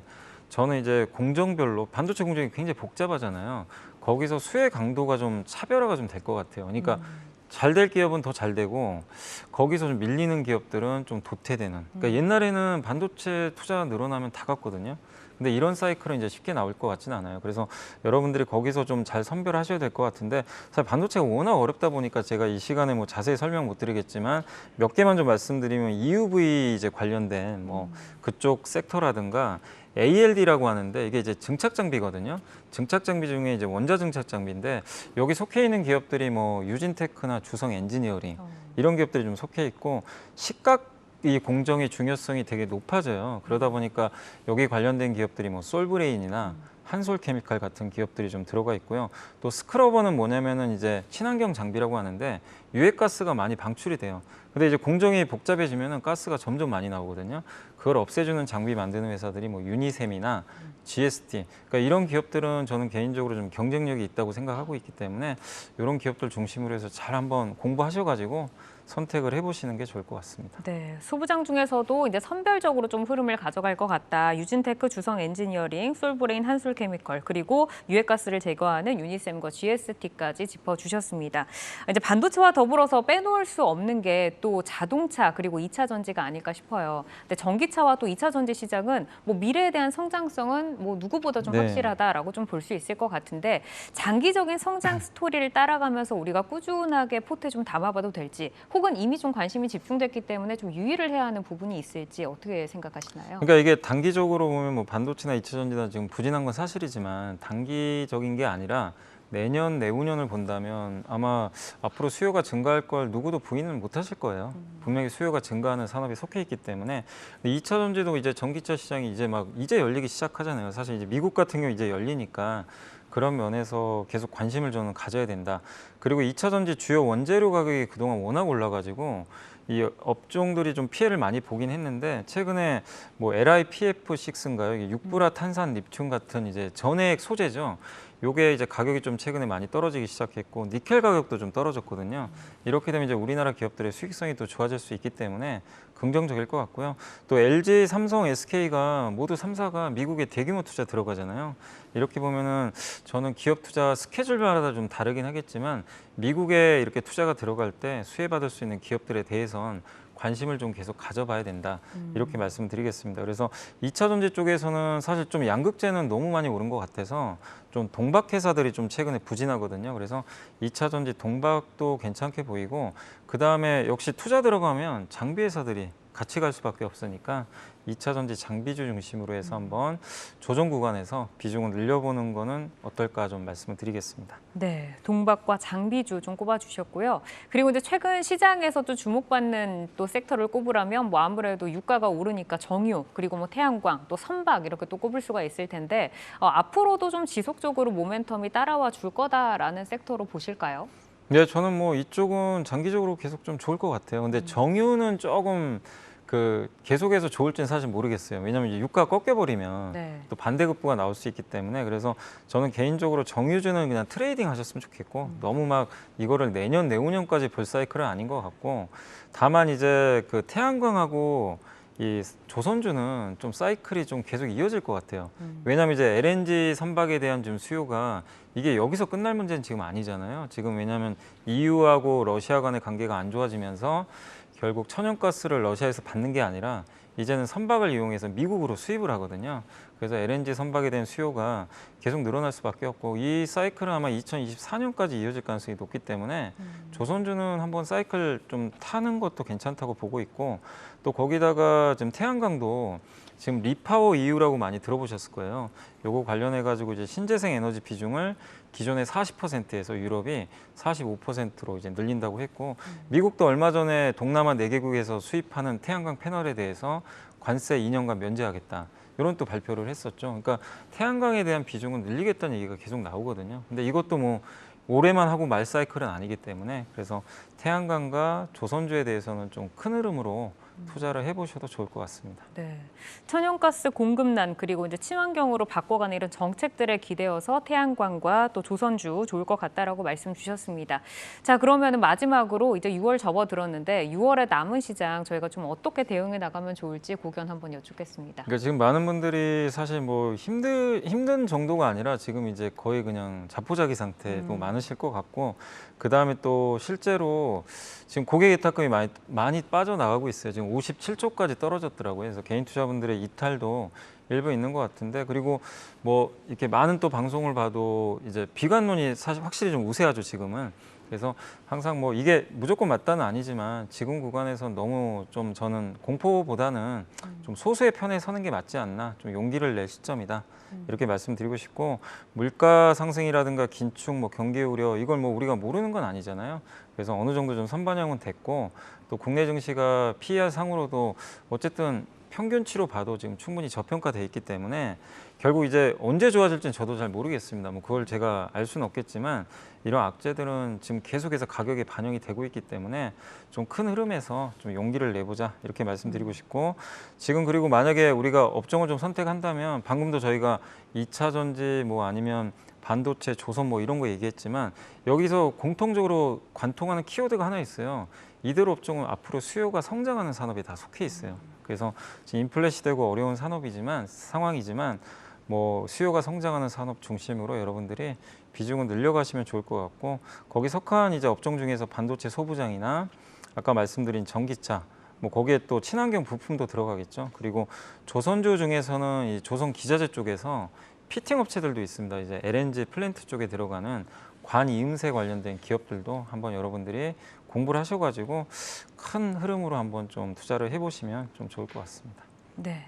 저는 이제 공정별로 반도체 공정이 굉장히 복잡하잖아요. 거기서 수혜 강도가 좀 차별화가 좀 될 것 같아요. 그러니까 잘 될 기업은 더 잘 되고 거기서 좀 밀리는 기업들은 좀 도태되는. 그러니까 옛날에는 반도체 투자가 늘어나면 다 갔거든요. 근데 이런 사이클은 이제 쉽게 나올 것 같지는 않아요. 그래서 여러분들이 거기서 좀 잘 선별하셔야 될 것 같은데 사실 반도체가 워낙 어렵다 보니까 제가 이 시간에 뭐 자세히 설명 못 드리겠지만 몇 개만 좀 말씀드리면 EUV 이제 관련된 뭐 그쪽 섹터라든가 ALD라고 하는데 이게 이제 증착 장비거든요. 증착 장비 중에 이제 원자 증착 장비인데 여기 속해 있는 기업들이 뭐 유진테크나 주성 엔지니어링 이런 기업들이 좀 속해 있고 시각 이 공정의 중요성이 되게 높아져요. 그러다 보니까 여기 관련된 기업들이 뭐 솔브레인이나 한솔케미칼 같은 기업들이 좀 들어가 있고요. 또 스크러버는 뭐냐면은 이제 친환경 장비라고 하는데 유해가스가 많이 방출이 돼요. 근데 이제 공정이 복잡해지면은 가스가 점점 많이 나오거든요. 그걸 없애주는 장비 만드는 회사들이 뭐 유니셈이나 GST, 그러니까 이런 기업들은 저는 개인적으로 좀 경쟁력이 있다고 생각하고 있기 때문에 이런 기업들 중심으로 해서 잘 한번 공부하셔가지고 선택을 해보시는 게 좋을 것 같습니다. 네, 소부장 중에서도 이제 선별적으로 좀 흐름을 가져갈 것 같다. 유진테크, 주성 엔지니어링, 솔브레인, 한솔케미컬, 그리고 유해가스를 제거하는 유니셈과 GST까지 짚어주셨습니다. 이제 반도체와 더불어서 빼놓을 수 없는 게 또 자동차 그리고 2차 전지가 아닐까 싶어요. 근데 전기차와 또 2차 전지 시장은 뭐 미래에 대한 성장성은 뭐 누구보다 좀 확실하다라고 좀 볼 수 있을 것 같은데 장기적인 성장 스토리를 따라가면서 우리가 꾸준하게 포트에 좀 담아봐도 될지 혹은 이미 좀 관심이 집중됐기 때문에 좀 유의를 해야 하는 부분이 있을지 어떻게 생각하시나요? 그러니까 이게 단기적으로 보면 뭐 반도체나 2차 전지나 지금 부진한 건 사실이지만 단기적인 게 아니라 내년, 내후년을 본다면 아마 앞으로 수요가 증가할 걸 누구도 부인은 못 하실 거예요. 분명히 수요가 증가하는 산업에 속해 있기 때문에. 근데 2차 전지도 이제 전기차 시장이 이제 열리기 시작하잖아요. 사실 이제 미국 같은 경우 이제 열리니까 그런 면에서 계속 관심을 저는 가져야 된다. 그리고 2차 전지 주요 원재료 가격이 그동안 워낙 올라가지고 이 업종들이 좀 피해를 많이 보긴 했는데 최근에 뭐 LiPF6인가요? 이게 육불화 탄산 립튬 같은 이제 전해액 소재죠. 요게 이제 가격이 좀 최근에 많이 떨어지기 시작했고 니켈 가격도 좀 떨어졌거든요. 이렇게 되면 이제 우리나라 기업들의 수익성이 또 좋아질 수 있기 때문에 긍정적일 것 같고요. 또 LG, 삼성, SK가 모두 3사가 미국에 대규모 투자 들어가잖아요. 이렇게 보면은 저는 기업 투자 스케줄마다 좀 다르긴 하겠지만 미국에 이렇게 투자가 들어갈 때 수혜받을 수 있는 기업들에 대해선 관심을 좀 계속 가져봐야 된다. 이렇게 말씀드리겠습니다. 그래서 2차 전지 쪽에서는 사실 좀 양극재는 너무 많이 오른 것 같아서 좀 동박 회사들이 좀 최근에 부진하거든요. 그래서 2차 전지 동박도 괜찮게 보이고 그다음에 역시 투자 들어가면 장비 회사들이 같이 갈 수밖에 없으니까 2차 전지 장비주 중심으로 해서 한번 조정 구간에서 비중을 늘려보는 거는 어떨까 좀 말씀을 드리겠습니다. 네, 동박과 장비주 좀 꼽아주셨고요. 그리고 이제 최근 시장에서 또 주목받는 또 섹터를 꼽으라면 뭐 아무래도 유가가 오르니까 정유 그리고 뭐 태양광 또 선박 이렇게 또 꼽을 수가 있을 텐데 앞으로도 좀 지속적으로 모멘텀이 따라와 줄 거다라는 섹터로 보실까요? 네, 저는 뭐 이쪽은 장기적으로 계속 좀 좋을 것 같아요. 근데 정유는 조금 계속해서 좋을지는 사실 모르겠어요. 왜냐하면 이제 유가가 꺾여버리면 네. 또 반대급부가 나올 수 있기 때문에 그래서 저는 개인적으로 정유주는 그냥 트레이딩 하셨으면 좋겠고 너무 막 이거를 내년, 내후년까지 볼 사이클은 아닌 것 같고 다만 이제 그 태양광하고 이 조선주는 좀 사이클이 좀 계속 이어질 것 같아요. 왜냐하면 이제 LNG 선박에 대한 좀 수요가 이게 여기서 끝날 문제는 지금 아니잖아요. 지금 왜냐하면 EU하고 러시아 간의 관계가 안 좋아지면서 결국 천연가스를 러시아에서 받는 게 아니라 이제는 선박을 이용해서 미국으로 수입을 하거든요. 그래서 LNG 선박에 대한 수요가 계속 늘어날 수밖에 없고 이 사이클은 아마 2024년까지 이어질 가능성이 높기 때문에 조선주는 한번 사이클 좀 타는 것도 괜찮다고 보고 있고 또 거기다가 지금 태양광도 지금 리파워 EU라고 많이 들어보셨을 거예요. 요거 관련해 가지고 이제 신재생 에너지 비중을 기존의 40%에서 유럽이 45%로 이제 늘린다고 했고 미국도 얼마 전에 동남아 4개국에서 수입하는 태양광 패널에 대해서 관세 2년간 면제하겠다. 이런 또 발표를 했었죠. 그러니까 태양광에 대한 비중은 늘리겠다는 얘기가 계속 나오거든요. 근데 이것도 뭐 올해만 하고 말 사이클은 아니기 때문에 그래서 태양광과 조선주에 대해서는 좀 큰 흐름으로 투자를 해보셔도 좋을 것 같습니다. 네, 천연가스 공급난 그리고 이제 친환경으로 바꿔가는 이런 정책들에 기대어서 태양광과 또 조선주 좋을 것 같다라고 말씀 주셨습니다. 자, 그러면은 마지막으로 이제 6월 접어들었는데 6월에 남은 시장 저희가 좀 어떻게 대응해 나가면 좋을지 고견 한번 여쭙겠습니다. 그러니까 지금 많은 분들이 사실 뭐 힘든 정도가 아니라 지금 이제 거의 그냥 자포자기 상태도 많으실 것 같고 그 다음에 또 실제로 지금 고객 예탁금이 많이 빠져나가고 있어요. 지금 57조까지 떨어졌더라고요. 그래서 개인 투자분들의 이탈도 일부 있는 것 같은데 그리고 뭐 이렇게 많은 또 방송을 봐도 이제 비관론이 사실 확실히 좀 우세하죠 지금은. 그래서 항상 뭐 이게 무조건 맞다는 아니지만 지금 구간에서 너무 좀 저는 공포보다는 좀 소수의 편에 서는 게 맞지 않나 좀 용기를 낼 시점이다 이렇게 말씀드리고 싶고 물가 상승이라든가 긴축 뭐 경기 우려 이걸 뭐 우리가 모르는 건 아니잖아요. 그래서 어느 정도 좀 선반영은 됐고 또 국내 증시가 PER 상으로도 어쨌든 평균치로 봐도 지금 충분히 저평가돼 있기 때문에 결국 이제 언제 좋아질지는 저도 잘 모르겠습니다. 뭐 그걸 제가 알 수는 없겠지만 이런 악재들은 지금 계속해서 가격에 반영이 되고 있기 때문에 좀 큰 흐름에서 좀 용기를 내보자 이렇게 말씀드리고 싶고 지금 그리고 만약에 우리가 업종을 좀 선택한다면 방금도 저희가 2차 전지 뭐 아니면 반도체, 조선 뭐 이런 거 얘기했지만 여기서 공통적으로 관통하는 키워드가 하나 있어요. 이들 업종은 앞으로 수요가 성장하는 산업에 다 속해 있어요. 그래서 지금 인플레 시대고 어려운 상황이지만 뭐 수요가 성장하는 산업 중심으로 여러분들이 비중을 늘려가시면 좋을 것 같고 거기 속한 이제 업종 중에서 반도체 소부장이나 아까 말씀드린 전기차 뭐 거기에 또 친환경 부품도 들어가겠죠. 그리고 조선주 중에서는 이 조선 기자재 쪽에서 피팅 업체들도 있습니다. 이제 LNG 플랜트 쪽에 들어가는 관이음새 관련된 기업들도 한번 여러분들이 공부를 하셔가지고 큰 흐름으로 한번 좀 투자를 해보시면 좀 좋을 것 같습니다. 네.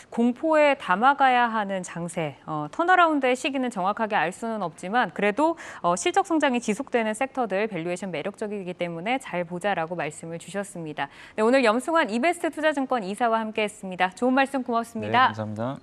공포에 담아가야 하는 장세, 턴어라운드의 시기는 정확하게 알 수는 없지만 그래도 실적 성장이 지속되는 섹터들 밸류에이션 매력적이기 때문에 잘 보자라고 말씀을 주셨습니다. 네, 오늘 염승환 이베스트 투자증권 이사와 함께했습니다. 좋은 말씀 고맙습니다. 네, 감사합니다.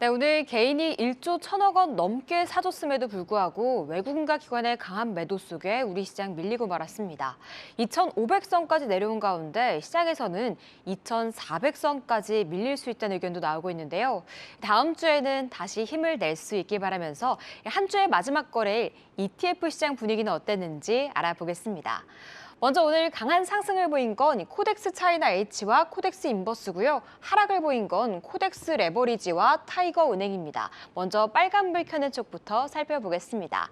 네, 오늘 개인이 1조 1천억 원 넘게 사줬음에도 불구하고 외국인과 기관의 강한 매도 속에 우리 시장 밀리고 말았습니다. 2,500선까지 내려온 가운데 시장에서는 2,400선까지 밀릴 수 있다는 의견도 나오고 있는데요. 다음 주에는 다시 힘을 낼 수 있길 바라면서 한 주의 마지막 거래일 ETF 시장 분위기는 어땠는지 알아보겠습니다. 먼저 오늘 강한 상승을 보인 건 코덱스 차이나 H와 코덱스 인버스고요. 하락을 보인 건 코덱스 레버리지와 타이거 은행입니다. 먼저 빨간불 켜는 쪽부터 살펴보겠습니다.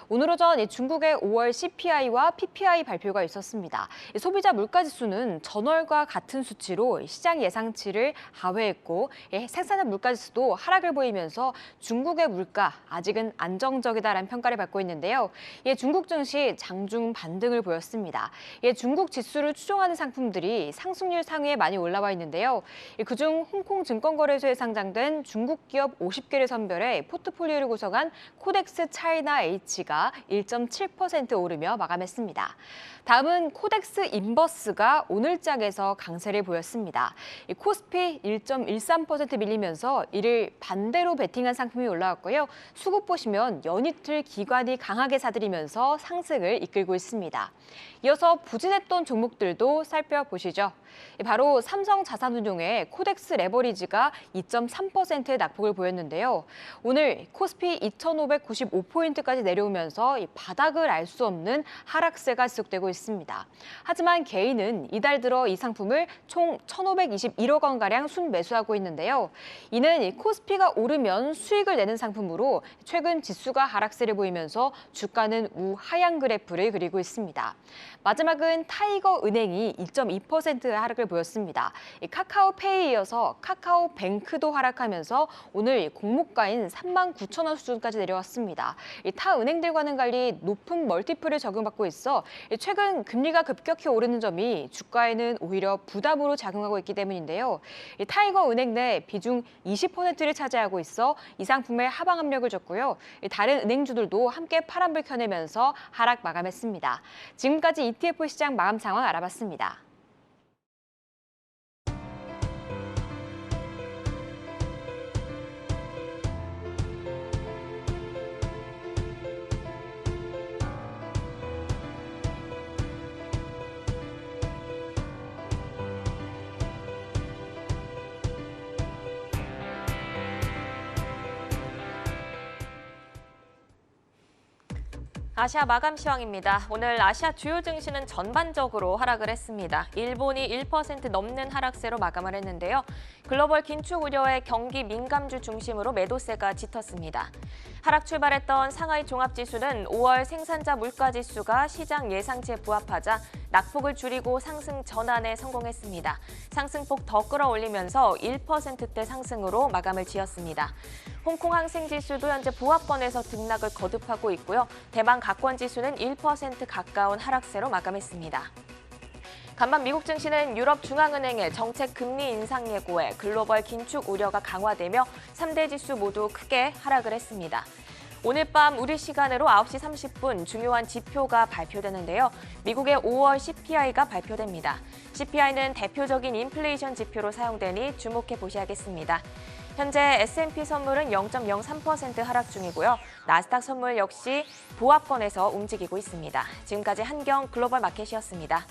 오늘 오전 중국의 5월 CPI와 PPI 발표가 있었습니다. 소비자 물가지수는 전월과 같은 수치로 시장 예상치를 하회했고 생산자 물가지수도 하락을 보이면서 중국의 물가 아직은 안정적이다라는 평가를 받고 있는데요. 중국 증시 장중 반등을 보였습니다. 중국 지수를 추종하는 상품들이 상승률 상위에 많이 올라와 있는데요. 그중 홍콩 증권거래소에 상장된 중국 기업 50개를 선별해 포트폴리오를 구성한 코덱스 차이나 H가 1.7% 오르며 마감했습니다. 다음은 코덱스 인버스가 오늘장에서 강세를 보였습니다. 코스피 1.13% 밀리면서 이를 반대로 베팅한 상품이 올라왔고요. 수급 보시면 연이틀 기관이 강하게 사들이면서 상승을 이끌고 있습니다. 이어서 부진했던 종목들도 살펴보시죠. 바로 삼성자산운용의 코덱스 레버리지가 2.3%의 낙폭을 보였는데요. 오늘 코스피 2,595포인트까지 내려오면서 바닥을 알 수 없는 하락세가 지속되고 있습니다. 하지만 개인은 이달 들어 이 상품을 총 1,521억 원가량 순매수하고 있는데요. 이는 코스피가 오르면 수익을 내는 상품으로 최근 지수가 하락세를 보이면서 주가는 우하향 그래프를 그리고 있습니다. 마지막은 타이거 은행이 2.2% 하락을 보였습니다. 카카오페이에 이어서 카카오뱅크도 하락하면서 오늘 공모가인 39,000원 수준까지 내려왔습니다. 타 은행들과는 달리 높은 멀티플을 적용받고 있어 최근 금리가 급격히 오르는 점이 주가에는 오히려 부담으로 작용하고 있기 때문인데요. 타이거 은행 내 비중 20%를 차지하고 있어 이 상품에 하방 압력을 줬고요. 다른 은행주들도 함께 파란불 켜내면서 하락 마감했습니다. 지금까지 ETF 시장 마감 상황 알아봤습니다. 아시아 마감 시황입니다. 오늘 아시아 주요 증시는 전반적으로 하락을 했습니다. 일본이 1% 넘는 하락세로 마감을 했는데요. 글로벌 긴축 우려에 경기 민감주 중심으로 매도세가 짙었습니다. 하락 출발했던 상하이 종합지수는 5월 생산자 물가지수가 시장 예상치에 부합하자 낙폭을 줄이고 상승 전환에 성공했습니다. 상승폭 더 끌어올리면서 1%대 상승으로 마감을 지었습니다. 홍콩 항생지수도 현재 보합권에서 등락을 거듭하고 있고요. 대만 각권지수는 1% 가까운 하락세로 마감했습니다. 간밤 미국 증시는 유럽 중앙은행의 정책 금리 인상 예고에 글로벌 긴축 우려가 강화되며 3대 지수 모두 크게 하락을 했습니다. 오늘 밤 우리 시간으로 9시 30분 중요한 지표가 발표되는데요. 미국의 5월 CPI가 발표됩니다. CPI는 대표적인 인플레이션 지표로 사용되니 주목해 보셔야겠습니다. 현재 S&P 선물은 0.03% 하락 중이고요. 나스닥 선물 역시 보합권에서 움직이고 있습니다. 지금까지 한경 글로벌 마켓이었습니다.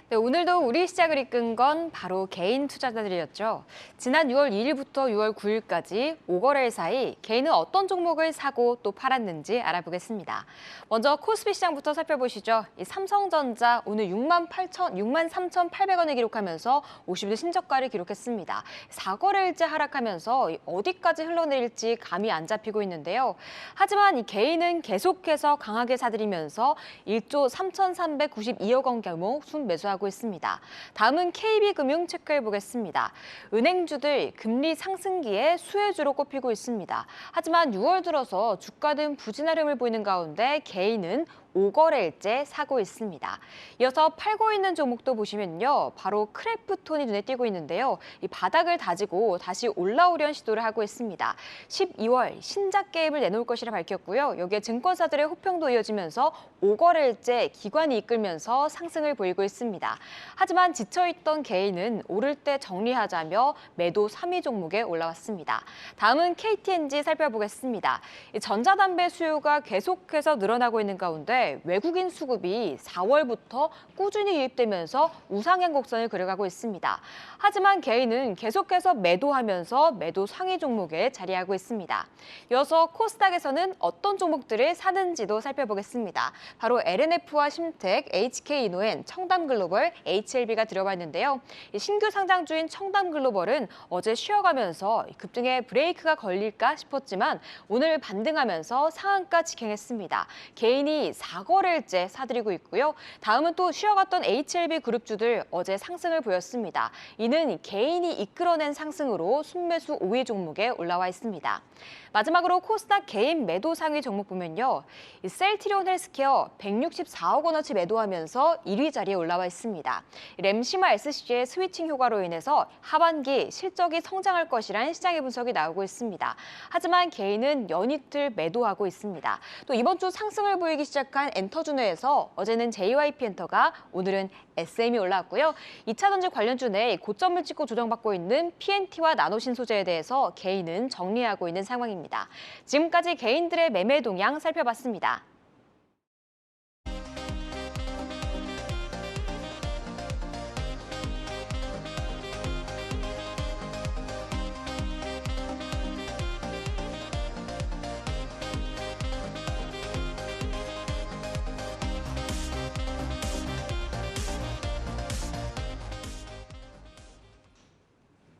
네, 오늘도 우리 시작을 이끈 건 바로 개인 투자자들이었죠. 지난 6월 2일부터 6월 9일까지 5거래일 사이 개인은 어떤 종목을 사고 또 팔았는지 알아보겠습니다. 먼저 코스피 시장부터 살펴보시죠. 이 삼성전자 오늘 63,800원을 기록하면서 50일 신저가를 기록했습니다. 4거래일째 하락하면서 어디까지 흘러내릴지 감이 안 잡히고 있는데요. 하지만 이 개인은 계속해서 강하게 사들이면서 1조 3,392억 원 규모 순매수하고 있습니다. 다음은 KB금융 체크해 보겠습니다. 은행주들 금리 상승기에 수혜주로 꼽히고 있습니다. 하지만 6월 들어서 주가 등 부진한 흐름을 보이는 가운데 개인은 5거래일째 사고 있습니다. 이어서 팔고 있는 종목도 보시면요. 바로 크래프톤이 눈에 띄고 있는데요. 이 바닥을 다지고 다시 올라오려는 시도를 하고 있습니다. 12월 신작 게임을 내놓을 것이라 밝혔고요. 여기에 증권사들의 호평도 이어지면서 5거래일째 기관이 이끌면서 상승을 보이고 있습니다. 하지만 지쳐있던 개인은 오를 때 정리하자며 매도 3위 종목에 올라왔습니다. 다음은 KTNG 살펴보겠습니다. 이 전자담배 수요가 계속해서 늘어나고 있는 가운데 외국인 수급이 4월부터 꾸준히 유입되면서 우상향 곡선을 그려가고 있습니다. 하지만 개인은 계속해서 매도하면서 매도 상위 종목에 자리하고 있습니다. 이어서 코스닥에서는 어떤 종목들을 사는지도 살펴보겠습니다. 바로 LNF와 심텍, HK이노엔, 청담글로벌, HLB가 들어가 있는데요. 신규 상장주인 청담글로벌은 어제 쉬어가면서 급등에 브레이크가 걸릴까 싶었지만 오늘 반등하면서 상한가 직행했습니다. 개인이 4거래일째 사들이고 있고요. 다음은 또 쉬어갔던 HLB 그룹주들 어제 상승을 보였습니다. 이는 개인이 이끌어낸 상승으로 순매수 5위 종목에 올라와 있습니다. 마지막으로 코스닥 개인 매도 상위 종목 보면요. 이 셀트리온 헬스케어 164억 원어치 매도하면서 1위 자리에 올라와 있습니다. 램시마 SCG의 스위칭 효과로 인해서 하반기 실적이 성장할 것이라는 시장의 분석이 나오고 있습니다. 하지만 개인은 연이틀 매도하고 있습니다. 또 이번 주 상승을 보이기 시작한 엔터준에서 어제는 JYP엔터가 오늘은 SM이 올라왔고요. 2차전지 관련주 내 고점을 찍고 조정받고 있는 PNT와 나노신소재에 대해서 개인은 정리하고 있는 상황입니다. 지금까지 개인들의 매매 동향 살펴봤습니다.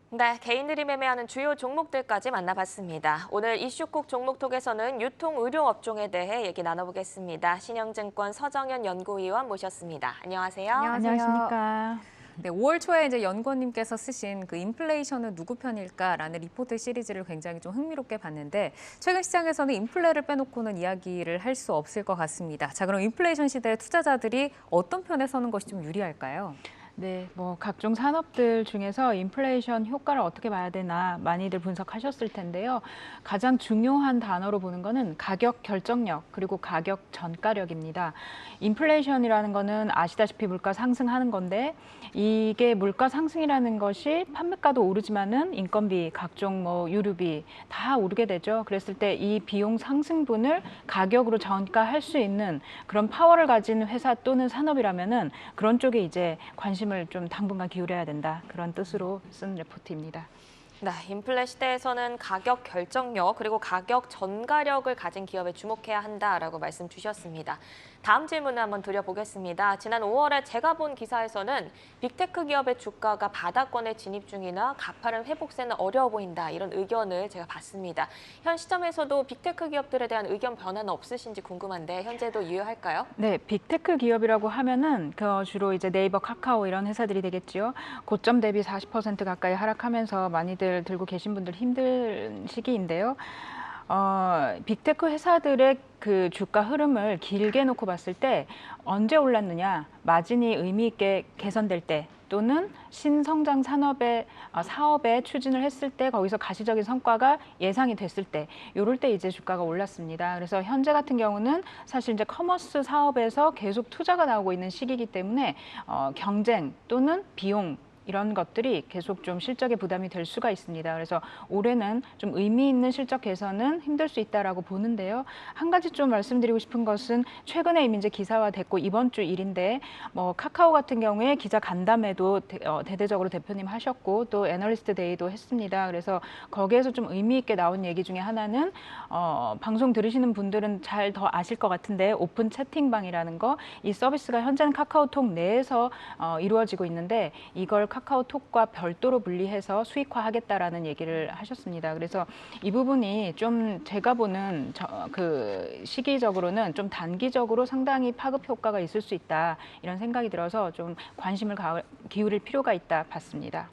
네, 개인들이 매매하는 주요 종목들까지 만나봤습니다. 오늘 이슈콕 종목톡에서는 유통의료업종에 대해 얘기 나눠보겠습니다. 신영증권 서정연 연구위원 모셨습니다. 안녕하세요. 안녕하십니까. 네, 5월 초에 이제 연구원님께서 쓰신 그 인플레이션은 누구 편일까라는 리포트 시리즈를 굉장히 좀 흥미롭게 봤는데 최근 시장에서는 인플레를 빼놓고는 이야기를 할 수 없을 것 같습니다. 자, 그럼 인플레이션 시대에 투자자들이 어떤 편에 서는 것이 좀 유리할까요? 네, 각종 산업들 중에서 인플레이션 효과를 어떻게 봐야 되나 많이들 분석하셨을 텐데요. 가장 중요한 단어로 보는 거는 가격 결정력 그리고 가격 전가력입니다. 인플레이션이라는 거는 아시다시피 물가 상승하는 건데 이게 물가 상승이라는 것이 판매가도 오르지만은 인건비, 각종 유류비 다 오르게 되죠. 그랬을 때 이 비용 상승분을 가격으로 전가할 수 있는 그런 파워를 가진 회사 또는 산업이라면은 그런 쪽에 이제 관심을 좀 당분간 기울여야 된다. 그런 뜻으로 쓴 레포트입니다. 네, 인플레 시대에서는 가격 결정력 그리고 가격 전가력을 가진 기업에 주목해야 한다라고 말씀 주셨습니다. 다음 질문을 한번 드려보겠습니다. 지난 5월에 제가 본 기사에서는 빅테크 기업의 주가가 바닥권에 진입 중이나 가파른 회복세는 어려워 보인다 이런 의견을 제가 봤습니다. 현 시점에서도 빅테크 기업들에 대한 의견 변화는 없으신지 궁금한데 현재도 유효할까요? 네, 빅테크 기업이라고 하면은 주로 이제 네이버, 카카오 이런 회사들이 되겠지요. 고점 대비 40% 가까이 하락하면서 많이들 들고 계신 분들 힘든 시기인데요. 빅테크 회사들의 그 주가 흐름을 길게 놓고 봤을 때 언제 올랐느냐, 마진이 의미 있게 개선될 때 또는 신성장 사업에 추진을 했을 때 거기서 가시적인 성과가 예상이 됐을 때 이럴 때 이제 주가가 올랐습니다. 그래서 현재 같은 경우는 사실 이제 커머스 사업에서 계속 투자가 나오고 있는 시기이기 때문에 경쟁 또는 비용 이런 것들이 계속 좀 실적에 부담이 될 수가 있습니다. 그래서 올해는 좀 의미 있는 실적 개선은 힘들 수 있다라고 보는데요. 한 가지 좀 말씀드리고 싶은 것은 최근에 이미 이제 기사화됐고 이번 주 일인데 뭐 카카오 같은 경우에 기자 간담회도 대대적으로 대표님 하셨고 또 애널리스트 데이도 했습니다. 그래서 거기에서 좀 의미 있게 나온 얘기 중에 하나는 방송 들으시는 분들은 잘 더 아실 것 같은데 오픈 채팅방이라는 거, 이 서비스가 현재는 카카오톡 내에서 이루어지고 있는데 이걸 카카오톡과 별도로 분리해서 수익화하겠다라는 얘기를 하셨습니다. 그래서 이 부분이 좀 제가 보는 그 시기적으로는 좀 단기적으로 상당히 파급 효과가 있을 수 있다 이런 생각이 들어서 좀 관심을 기울일 필요가 있다 봤습니다.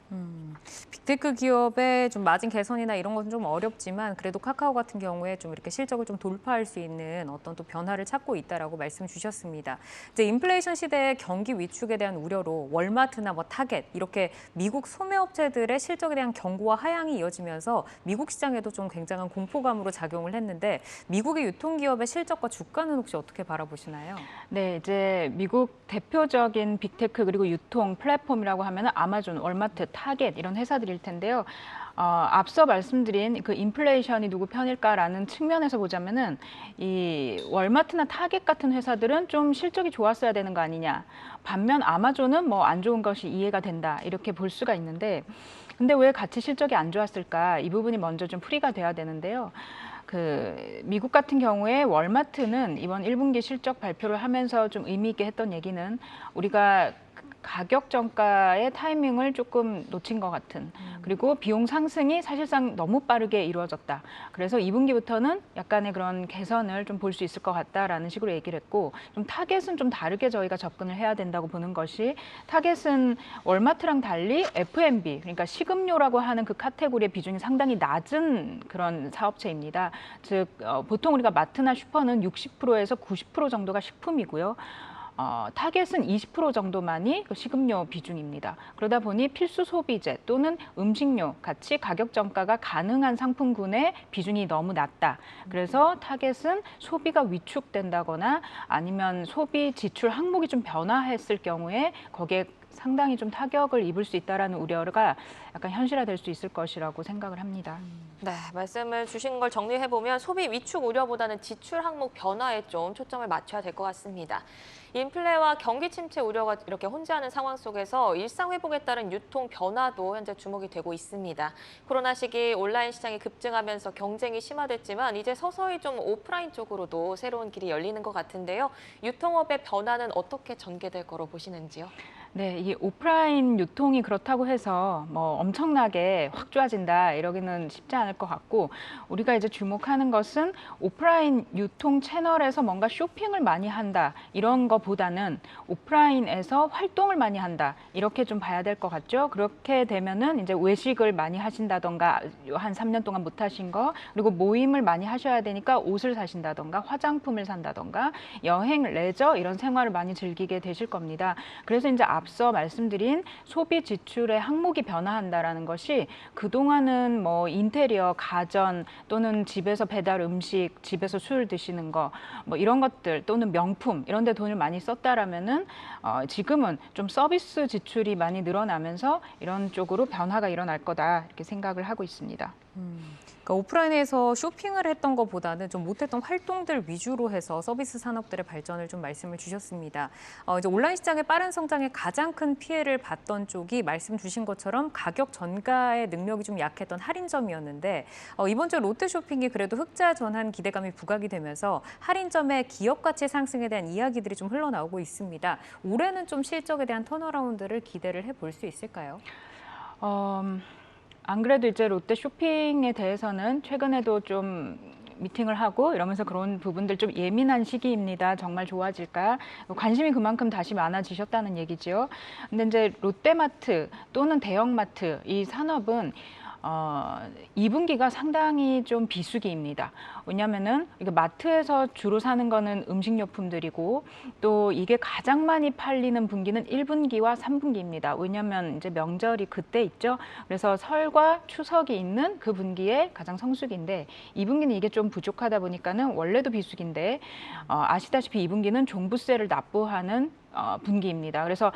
빅테크 기업의 좀 마진 개선이나 이런 건 좀 어렵지만 그래도 카카오 같은 경우에 좀 이렇게 실적을 좀 돌파할 수 있는 어떤 또 변화를 찾고 있다라고 말씀 주셨습니다. 이제 인플레이션 시대의 경기 위축에 대한 우려로 월마트나 뭐 타겟 이렇게 미국 소매업체들의 실적에 대한 경고와 하향이 이어지면서 미국 시장에도 좀 굉장한 공포감으로 작용을 했는데 미국의 유통기업의 실적과 주가는 혹시 어떻게 바라보시나요? 네, 이제 미국 대표적인 빅테크 그리고 유통 플랫폼이라고 하면 아마존, 월마트, 타겟 이런 회사들일 텐데요. 앞서 말씀드린 그 인플레이션이 누구 편일까라는 측면에서 보자면은 이 월마트나 타겟 같은 회사들은 좀 실적이 좋았어야 되는 거 아니냐. 반면 아마존은 뭐 안 좋은 것이 이해가 된다. 이렇게 볼 수가 있는데 근데 왜 같이 실적이 안 좋았을까? 이 부분이 먼저 좀 풀이가 돼야 되는데요. 그 미국 같은 경우에 월마트는 이번 1분기 실적 발표를 하면서 좀 의미 있게 했던 얘기는 우리가 가격 정가의 타이밍을 조금 놓친 것 같은, 그리고 비용 상승이 사실상 너무 빠르게 이루어졌다. 그래서 2분기부터는 약간의 그런 개선을 좀 볼 수 있을 것 같다라는 식으로 얘기를 했고, 좀 타겟은 좀 다르게 저희가 접근을 해야 된다고 보는 것이, 타겟은 월마트랑 달리 F&B, 그러니까 식음료라고 하는 그 카테고리의 비중이 상당히 낮은 그런 사업체입니다. 즉 보통 우리가 마트나 슈퍼는 60%에서 90% 정도가 식품이고요. 타겟은 20% 정도만이 그 식음료 비중입니다. 그러다 보니 필수 소비재 또는 음식료 같이 가격 정가가 가능한 상품군의 비중이 너무 낮다. 그래서 타겟은 소비가 위축된다거나 아니면 소비 지출 항목이 좀 변화했을 경우에 거기에 상당히 좀 타격을 입을 수 있다라는 우려가 약간 현실화될 수 있을 것이라고 생각을 합니다. 네, 말씀을 주신 걸 정리해보면 소비 위축 우려보다는 지출 항목 변화에 좀 초점을 맞춰야 될 것 같습니다. 인플레와 경기 침체 우려가 이렇게 혼재하는 상황 속에서 일상 회복에 따른 유통 변화도 현재 주목이 되고 있습니다. 코로나 시기 온라인 시장이 급증하면서 경쟁이 심화됐지만 이제 서서히 좀 오프라인 쪽으로도 새로운 길이 열리는 것 같은데요. 유통업의 변화는 어떻게 전개될 거로 보시는지요? 네, 이 오프라인 유통이 그렇다고 해서 뭐 엄청나게 확 좋아진다 이러기는 쉽지 않을 것 같고, 우리가 이제 주목하는 것은 오프라인 유통 채널에서 뭔가 쇼핑을 많이 한다 이런 거보다는 오프라인에서 활동을 많이 한다 이렇게 좀 봐야 될 것 같죠. 그렇게 되면은 이제 외식을 많이 하신다던가 한 3년 동안 못 하신 거, 그리고 모임을 많이 하셔야 되니까 옷을 사신다던가 화장품을 산다던가 여행, 레저 이런 생활을 많이 즐기게 되실 겁니다. 그래서 이제 앞서 말씀드린 소비 지출의 항목이 변화한다라는 것이 그동안은 뭐 인테리어, 가전 또는 집에서 배달 음식, 집에서 술 드시는 거 뭐 이런 것들 또는 명품 이런 데 돈을 많이 썼다라면은 지금은 좀 서비스 지출이 많이 늘어나면서 이런 쪽으로 변화가 일어날 거다 이렇게 생각을 하고 있습니다. 그러니까 오프라인에서 쇼핑을 했던 것보다는 좀 못했던 활동들 위주로 해서 서비스 산업들의 발전을 좀 말씀을 주셨습니다. 이제 온라인 시장의 빠른 성장에 가장 큰 피해를 봤던 쪽이 말씀 주신 것처럼 가격 전가의 능력이 좀 약했던 할인점이었는데 이번 주 롯데쇼핑이 그래도 흑자 전환 기대감이 부각이 되면서 할인점의 기업 가치 상승에 대한 이야기들이 좀 흘러나오고 있습니다. 올해는 좀 실적에 대한 턴어라운드를 기대를 해볼 수 있을까요? 안 그래도 이제 롯데 쇼핑에 대해서는 최근에도 좀 미팅을 하고 이러면서 그런 부분들 좀 예민한 시기입니다. 정말 좋아질까? 관심이 그만큼 다시 많아지셨다는 얘기지요. 근데 이제 롯데마트 또는 대형마트 이 산업은 2분기가 상당히 좀 비수기입니다. 왜냐면은 이게 마트에서 주로 사는 거는 음식료품들이고 또 이게 가장 많이 팔리는 분기는 1분기와 3분기입니다. 왜냐면 이제 명절이 그때 있죠. 그래서 설과 추석이 있는 그 분기에 가장 성수기인데 2분기는 이게 좀 부족하다 보니까는 원래도 비수기인데 아시다시피 2분기는 종부세를 납부하는 분기입니다. 그래서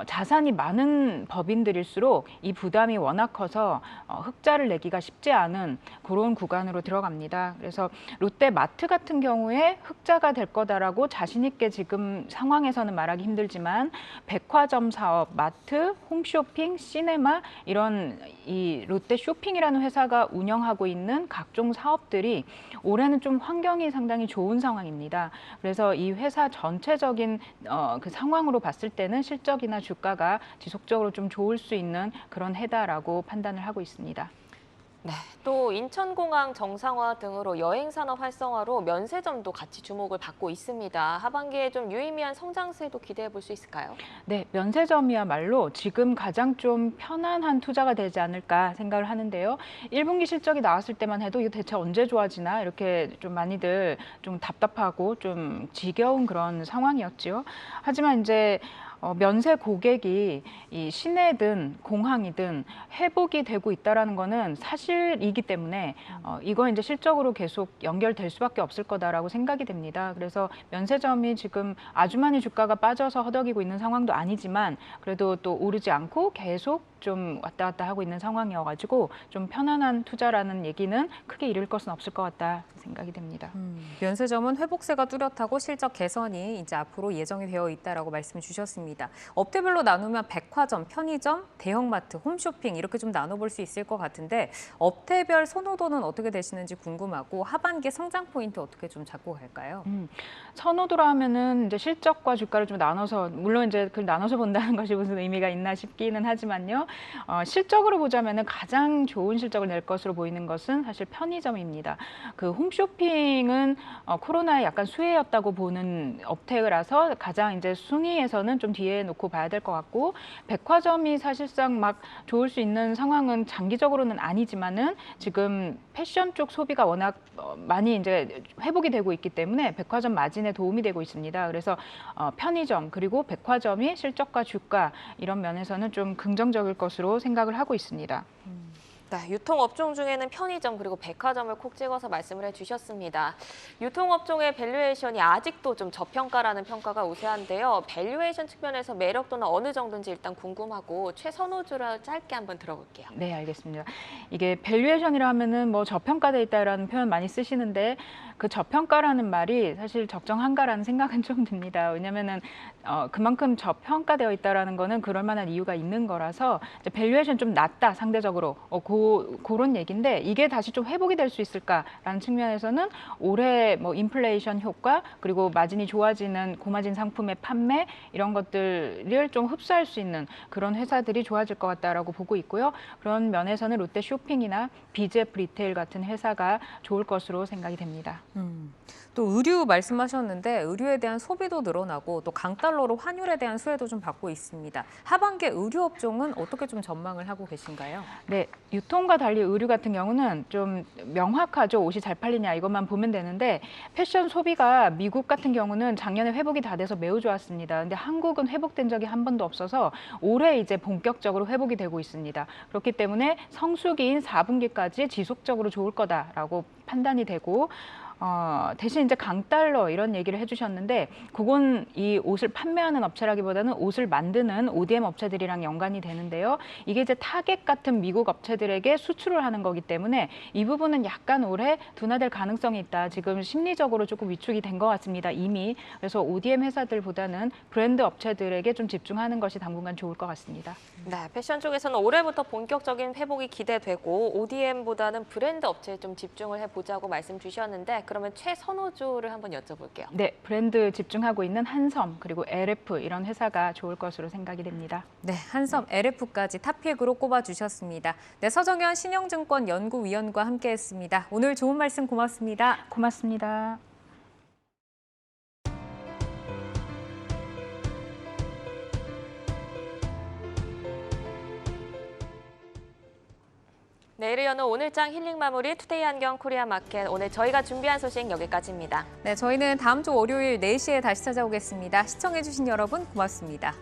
자산이 많은 법인들일수록 이 부담이 워낙 커서 흑자를 내기가 쉽지 않은 그런 구간으로 들어갑니다. 그래서 롯데마트 같은 경우에 흑자가 될 거다라고 자신 있게 지금 상황에서는 말하기 힘들지만 백화점 사업, 마트, 홈쇼핑, 시네마 이런 이 롯데쇼핑이라는 회사가 운영하고 있는 각종 사업들이 올해는 좀 환경이 상당히 좋은 상황입니다. 그래서 이 회사 전체적인 그 상황으로 봤을 때는 실적이나 주가가 지속적으로 좀 좋을 수 있는 그런 해다라고 판단을 하고 있습니다. 네, 또 인천공항 정상화 등으로 여행산업 활성화로 면세점도 같이 주목을 받고 있습니다. 하반기에 좀 유의미한 성장세도 기대해 볼 수 있을까요? 네, 면세점이야말로 지금 가장 좀 편안한 투자가 되지 않을까 생각을 하는데요. 1분기 실적이 나왔을 때만 해도 이거 대체 언제 좋아지나 이렇게 좀 많이들 좀 답답하고 좀 지겨운 그런 상황이었지요. 하지만 이제 면세 고객이 이 시내든 공항이든 회복이 되고 있다라는 거는 사실이기 때문에 이거 이제 실적으로 계속 연결될 수밖에 없을 거다라고 생각이 됩니다. 그래서 면세점이 지금 아주 많이 주가가 빠져서 허덕이고 있는 상황도 아니지만 그래도 또 오르지 않고 계속 좀 왔다 갔다 하고 있는 상황이어가지고 좀 편안한 투자라는 얘기는 크게 잃을 것은 없을 것 같다 생각이 됩니다. 면세점은 회복세가 뚜렷하고 실적 개선이 이제 앞으로 예정이 되어 있다라고 말씀 주셨습니다. 업태별로 나누면 백화점, 편의점, 대형마트, 홈쇼핑 이렇게 좀 나눠볼 수 있을 것 같은데 업태별 선호도는 어떻게 되시는지 궁금하고 하반기 성장 포인트 어떻게 좀 잡고 갈까요? 선호도라 하면은 이제 실적과 주가를 좀 나눠서 물론 이제 그걸 나눠서 본다는 것이 무슨 의미가 있나 싶기는 하지만요. 실적으로 보자면은 가장 좋은 실적을 낼 것으로 보이는 것은 사실 편의점입니다. 그 홈쇼핑은 코로나에 약간 수혜였다고 보는 업태라서 가장 이제 순위에서는 좀 뒤에 놓고 봐야 될 것 같고 백화점이 사실상 막 좋을 수 있는 상황은 장기적으로는 아니지만은 지금 패션 쪽 소비가 워낙 많이 이제 회복이 되고 있기 때문에 백화점 마진에 도움이 되고 있습니다. 그래서 편의점 그리고 백화점이 실적과 주가 이런 면에서는 좀 긍정적일 것으로 생각을 하고 있습니다. 네, 유통업종 중에는 편의점 그리고 백화점을 콕 찍어서 말씀을 해주셨습니다. 유통업종의 밸류에이션이 아직도 좀 저평가라는 평가가 우세한데요. 밸류에이션 측면에서 매력도는 어느 정도인지 일단 궁금하고 최선호주를 짧게 한번 들어볼게요. 네, 알겠습니다. 이게 밸류에이션이라 하면은 뭐 저평가돼 있다라는 표현 많이 쓰시는데 그 저평가라는 말이 사실 적정한가라는 생각은 좀 듭니다. 왜냐면은 그만큼 저평가되어 있다라는 거는 그럴 만한 이유가 있는 거라서 이제 밸류에이션 좀 낮다 상대적으로 그런 얘기인데 이게 다시 좀 회복이 될 수 있을까라는 측면에서는 올해 뭐 인플레이션 효과 그리고 마진이 좋아지는 고마진 상품의 판매 이런 것들을 좀 흡수할 수 있는 그런 회사들이 좋아질 것 같다라고 보고 있고요. 그런 면에서는 롯데 쇼핑이나 BJF 리테일 같은 회사가 좋을 것으로 생각이 됩니다. 또 의류 말씀하셨는데 의류에 대한 소비도 늘어나고 또 강달러로 환율에 대한 수혜도 좀 받고 있습니다. 하반기에 의류 업종은 어떻게 좀 전망을 하고 계신가요? 네, 유통과 달리 의류 같은 경우는 좀 명확하죠. 옷이 잘 팔리냐 이것만 보면 되는데 패션 소비가 미국 같은 경우는 작년에 회복이 다 돼서 매우 좋았습니다. 근데 한국은 회복된 적이 한 번도 없어서 올해 이제 본격적으로 회복이 되고 있습니다. 그렇기 때문에 성수기인 4분기까지 지속적으로 좋을 거다라고 판단이 되고 대신 이제 강달러 이런 얘기를 해주셨는데 그건 이 옷을 판매하는 업체라기보다는 옷을 만드는 ODM 업체들이랑 연관이 되는데요. 이게 이제 타겟 같은 미국 업체들에게 수출을 하는 거기 때문에 이 부분은 약간 올해 둔화될 가능성이 있다. 지금 심리적으로 조금 위축이 된 것 같습니다. 이미. 그래서 ODM 회사들보다는 브랜드 업체들에게 좀 집중하는 것이 당분간 좋을 것 같습니다. 네, 패션 쪽에서는 올해부터 본격적인 회복이 기대되고 ODM보다는 브랜드 업체에 좀 집중을 해보자고 말씀 주셨는데 그러면 최선호주를 한번 여쭤볼게요. 네, 브랜드 집중하고 있는 한섬 그리고 LF 이런 회사가 좋을 것으로 생각이 됩니다. 네, 한섬 LF까지 탑픽으로 꼽아주셨습니다. 네, 서정현 신영증권 연구위원과 함께했습니다. 오늘 좋은 말씀 고맙습니다. 고맙습니다. 내일을 여는 오늘장 힐링 마무리 투데이 안경 코리아 마켓. 오늘 저희가 준비한 소식 여기까지입니다. 네, 저희는 다음 주 월요일 4시에 다시 찾아오겠습니다. 시청해주신 여러분 고맙습니다.